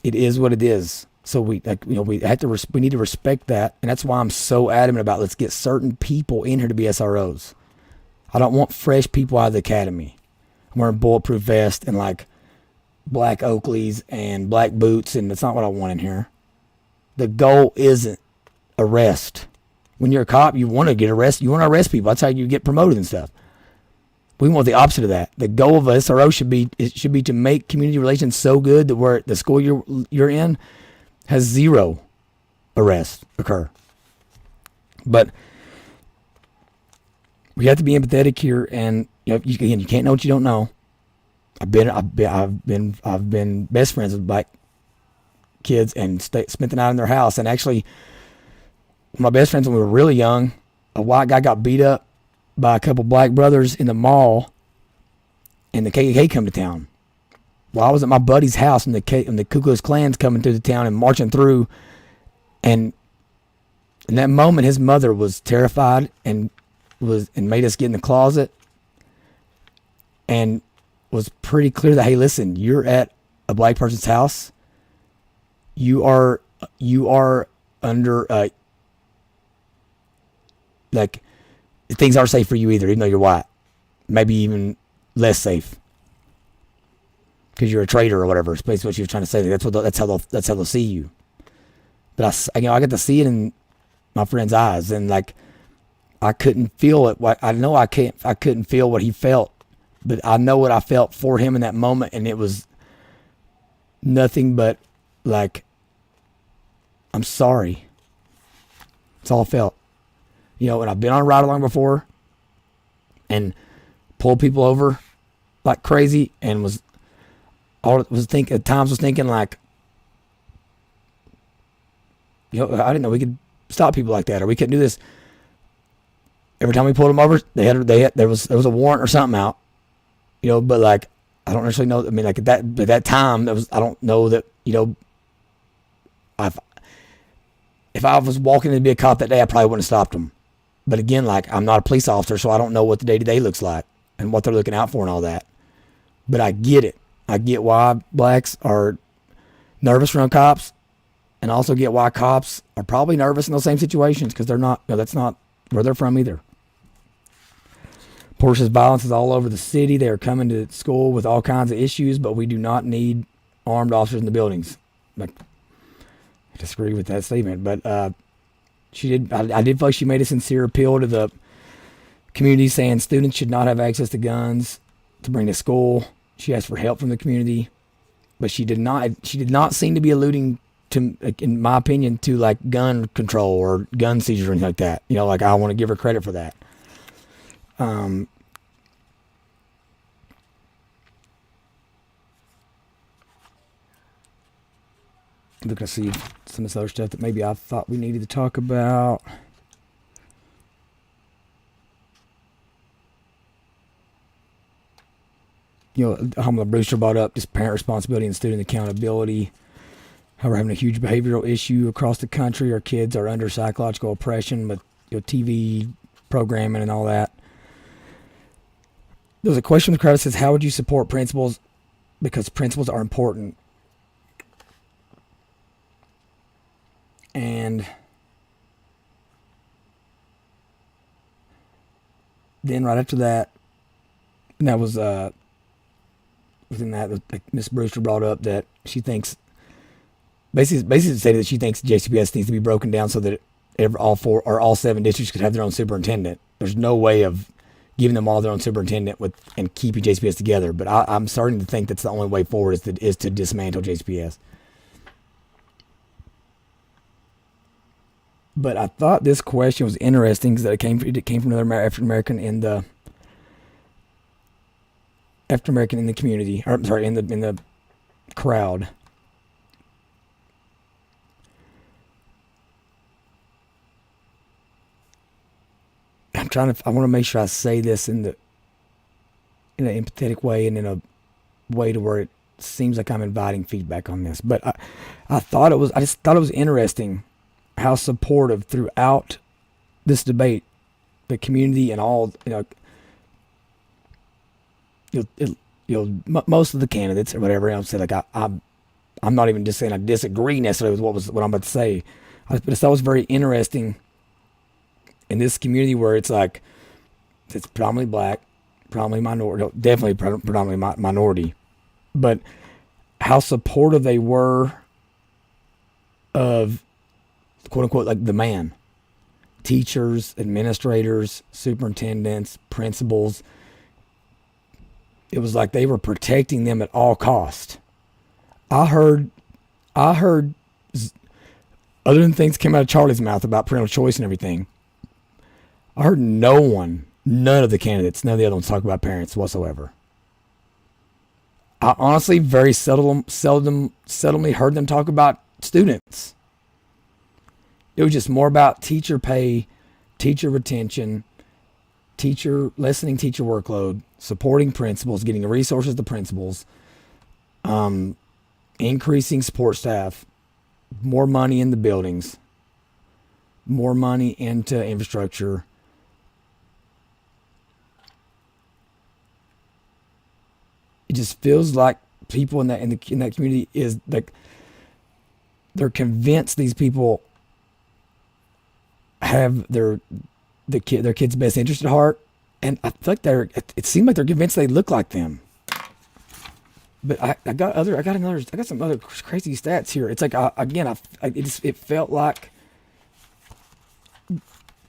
It is what it is. So we need to respect that, and that's why I'm so adamant about let's get certain people in here to be SROs. I don't want fresh people out of the academy. I'm wearing bulletproof vests and like black Oakleys and black boots, and that's not what I want in here. The goal isn't arrest. When you're a cop, you want to get arrested. You want to arrest people. That's how you get promoted and stuff. We want the opposite of that. The goal of a SRO should be to make community relations so good that where the school you're in has zero arrests occur. But we have to be empathetic here, and you can't know what you don't know. I've been best friends with black kids and spent the night in their house. And actually, my best friends when we were really young, a white guy got beat up by a couple black brothers in the mall, and the KKK come to town. Well, I was at my buddy's house, and the Ku Klux Klan's coming to the town and marching through, and in that moment, his mother was terrified and made us get in the closet, and was pretty clear that, hey, listen, you're at a black person's house. You are under like, things aren't safe for you either, even though you're white. Maybe even less safe because you're a traitor or whatever. It's basically what she was trying to say. That's how they'll see you. But I get to see it in my friend's eyes, and like I couldn't feel it. I know I couldn't feel what he felt, but I know what I felt for him in that moment, and it was nothing but like, I'm sorry. That's all I felt. And I've been on a ride along before and pulled people over like crazy, and at times was thinking like, I didn't know we could stop people like that, or we couldn't do this. Every time we pulled them over, there was a warrant or something out, but like, I don't necessarily know. I mean, like at that time, I don't know that, if I was walking in to be a cop that day, I probably wouldn't have stopped them. But again, like, I'm not a police officer, so I don't know what the day-to-day looks like and what they're looking out for and all that. But I get it. I get why blacks are nervous around cops, and also get why cops are probably nervous in those same situations, because they're not, that's not where they're from either. Portia's violence is all over the city. They are coming to school with all kinds of issues, but we do not need armed officers in the buildings. Like, I disagree with that statement, but I did feel like she made a sincere appeal to the community, saying students should not have access to guns to bring to school. She asked for help from the community, but she did not seem to be alluding to, in my opinion, to like gun control or gun seizure or anything like that. Like, I want to give her credit for that. Look, I see some of this other stuff that maybe I thought we needed to talk about. Hamla Brewster brought up just parent responsibility and student accountability. How we're having a huge behavioral issue across the country. Our kids are under psychological oppression with TV programming and all that. There was a question in the crowd that says, how would you support principals? Because principals are important. And then right after that, and that was within that, Miss Brewster brought up that she thinks, basically stated that she thinks JCPS needs to be broken down so that all 7 districts could have their own superintendent. There's no way of giving them all their own superintendent and keeping JCPS together. But I'm starting to think that's the only way forward is to dismantle JCPS. But I thought this question was interesting because it came from another African American in the community, or I'm sorry, in the crowd. I want to make sure I say this in an empathetic way and in a way to where it seems like I'm inviting feedback on this. But I just thought it was interesting how supportive throughout this debate, the community and all, most of the candidates or whatever else said, like, I'm not even just saying I disagree necessarily with what I'm about to say. But I thought it was very interesting in this community where it's like, it's predominantly black, predominantly minority, definitely predominantly minority, but how supportive they were of, quote unquote, like the man. Teachers, administrators, superintendents, principals. It was like they were protecting them at all cost. I heard, other than things came out of Charlie's mouth about parental choice and everything, I heard none of the candidates, none of the other ones talk about parents whatsoever. I honestly very seldomly heard them talk about students. It was just more about teacher pay, teacher retention, lessening teacher workload, supporting principals, getting the resources to principals, increasing support staff, more money in the buildings, more money into infrastructure. It just feels like people in that community is like they're convinced these people have their kids' best interest at heart, and I feel like it seemed like they're convinced they look like them. But I got some other crazy stats here. It's like it felt like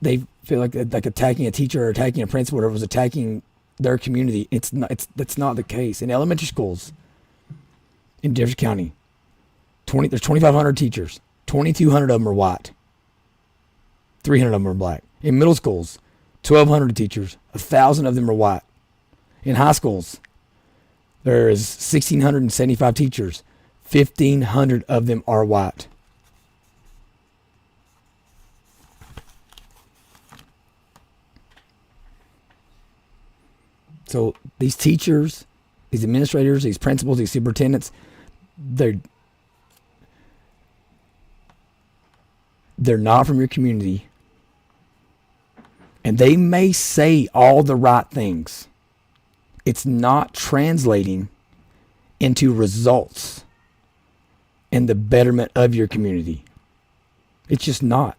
they feel like attacking a teacher or attacking a principal or was attacking their community. That's not the case. In elementary schools in Jefferson County, there's 2,500 teachers. 2,200 of them are white. 300 of them are black. In middle schools, 1,200 teachers. 1,000 of them are white. In high schools, there is 1,675 teachers. 1,500 of them are white. So these teachers, these administrators, these principals, these superintendents, they're not from your community. And they may say all the right things. It's not translating into results and the betterment of your community. It's just not.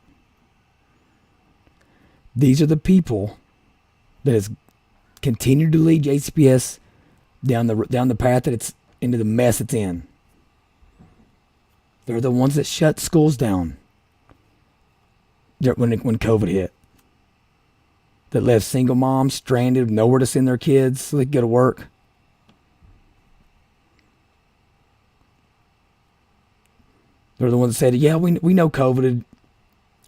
These are the people that has continued to lead JCPS down the path that it's into the mess it's in. They're the ones that shut schools down when COVID hit. That left single moms stranded with nowhere to send their kids so they could go to work. They're the ones that said, yeah, we know COVID.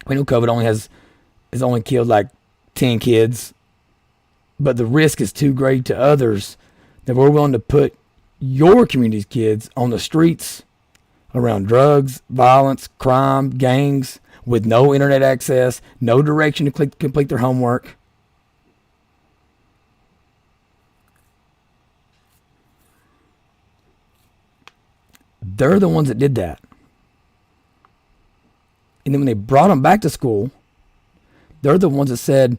We know COVID has only killed like 10 kids, but the risk is too great to others that we're willing to put your community's kids on the streets around drugs, violence, crime, gangs, with no internet access, no direction to complete their homework. They're the ones that did that. And then when they brought them back to school, they're the ones that said,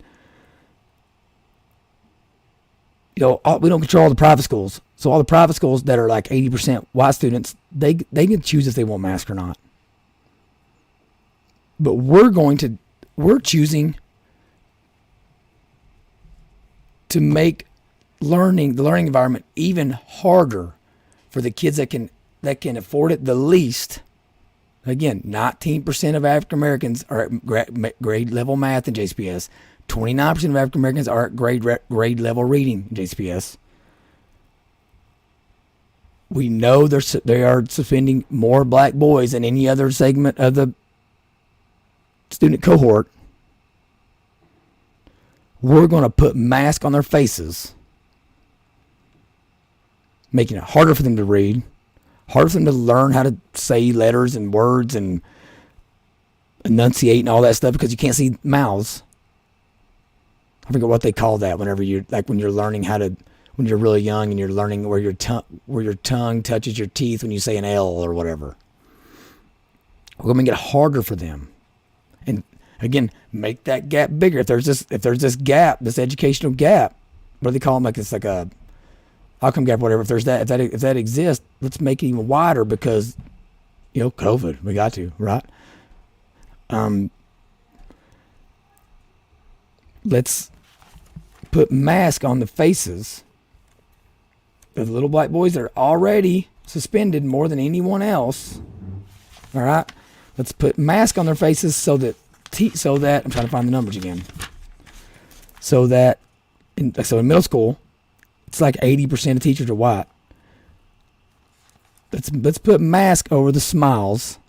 we don't control all the private schools. So all the private schools that are like 80% white students, they can choose if they want masks or not. But we're choosing to make the learning environment even harder for the kids that can afford it the least. Again, 19% of African Americans are at grade level math in JCPS. 29% of African Americans are at grade level reading in JCPS. We know they are suspending more black boys than any other segment of the student cohort, we're going to put masks on their faces, making it harder for them to read, harder for them to learn how to say letters and words and enunciate and all that stuff because you can't see mouths. I forget what they call that whenever you're like when you're learning how to, when you're really young and you're learning where your tongue touches your teeth when you say an L or whatever. We're going to make it harder for them. And again, make that gap bigger. If there's this gap, this educational gap, what do they call them? Like it's like a outcome gap, whatever. If that exists, let's make it even wider because, COVID. We got to, right? Let's put masks on the faces of the little black boys that are already suspended more than anyone else. All right, let's put masks on their faces so that I'm trying to find the numbers again. So in middle school, it's like 80% of teachers are white. Let's put masks over the smiles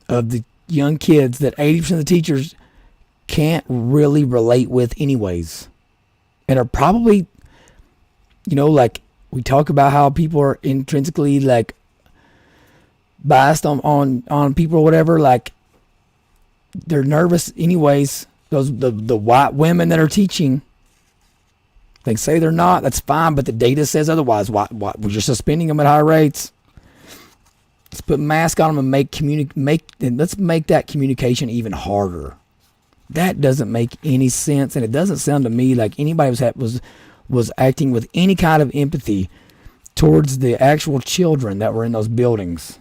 of the young kids that 80% of the teachers can't really relate with anyways, and are probably, like we talk about how people are intrinsically like biased on people or whatever, like they're nervous anyways. The white women that are teaching, they say they're not, that's fine, but the data says otherwise. Why we're just suspending them at high rates? Let's put masks on them and let's make that communication even harder. That doesn't make any sense, and it doesn't sound to me like anybody was acting with any kind of empathy towards the actual children that were in those buildings.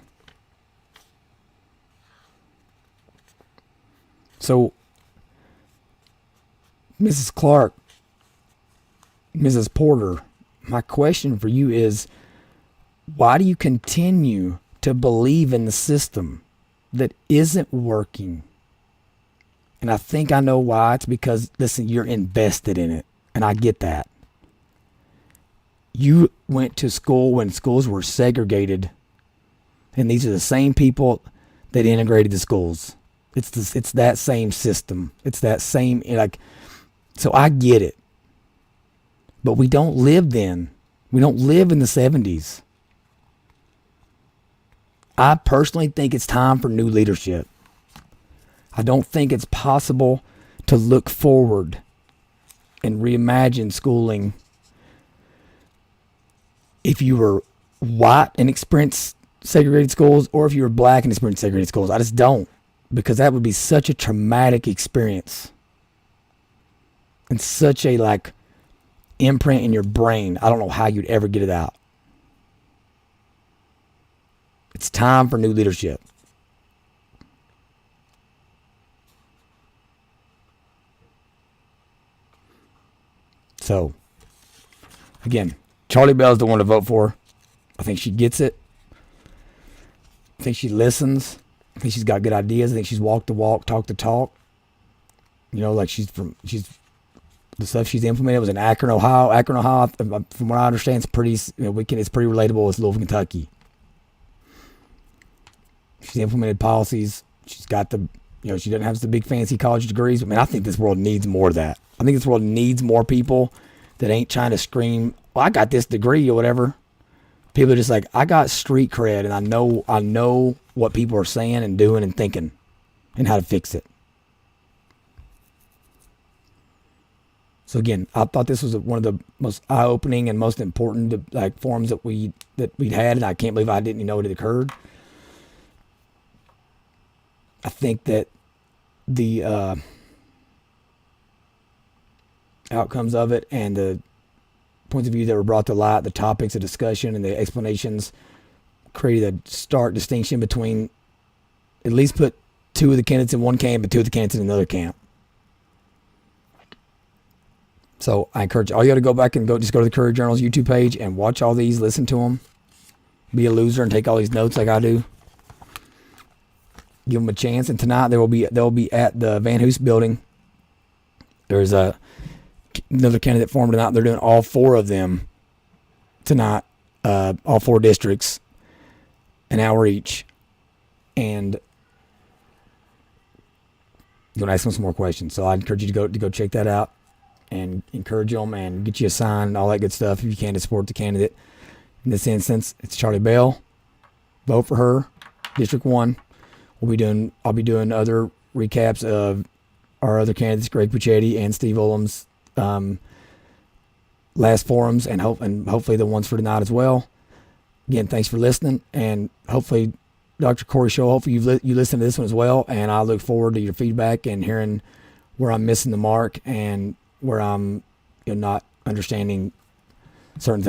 So, Mrs. Clark, Mrs. Porter, my question for you is, why do you continue to believe in the system that isn't working? And I think I know why. It's because, listen, you're invested in it. And I get that. You went to school when schools were segregated. And these are the same people that integrated the schools. It's that same system. It's that same, so I get it. But we don't live then. We don't live in the 70s. I personally think it's time for new leadership. I don't think it's possible to look forward and reimagine schooling if you were white and experienced segregated schools or if you were black and experienced segregated schools. I just don't, because that would be such a traumatic experience and such a imprint in your brain. I don't know how you'd ever get it out. It's time for new leadership. So, again, Charlie Bell's the one to vote for. I think she gets it. I think she listens. I think she's got good ideas. I think she's walked the walk, talked the talk. She's the stuff she's implemented was in Akron, Ohio. Akron, Ohio, from what I understand, it's pretty. It's pretty relatable with Louisville, Kentucky. She's implemented policies. She's got she doesn't have the big fancy college degrees. I think this world needs more of that. I think this world needs more people that ain't trying to scream, well, I got this degree or whatever. People are just like, I got street cred and I know what people are saying and doing and thinking and how to fix it. So again, I thought this was one of the most eye-opening and most important forums that we'd had, and I can't believe I didn't know it had occurred. I think that the outcomes of it and the points of view that were brought to light, the topics of discussion and the explanations created a stark distinction between, at least put two of the candidates in one camp and two of the candidates in another camp. So I encourage all you to go back and go to the Courier Journal's YouTube page and watch all these, listen to them, be a loser and take all these notes like I do. Give them a chance. And tonight they'll be at the Van Hoos building. There's another candidate forum tonight. They're doing all four of them tonight, all four districts, an hour each. And you're gonna ask them some more questions. So I encourage you to go check that out and encourage them and get you a sign and all that good stuff if you can to support the candidate. In this instance, it's Charlie Bell. Vote for her, District 1. I'll be doing other recaps of our other candidates, Greg Puchetti and Steve Ullum's last forums, and hopefully the ones for tonight as well. Again, thanks for listening, and hopefully, Dr. Corey Show, hopefully you listened to this one as well, and I look forward to your feedback and hearing where I'm missing the mark and where I'm not understanding certain things.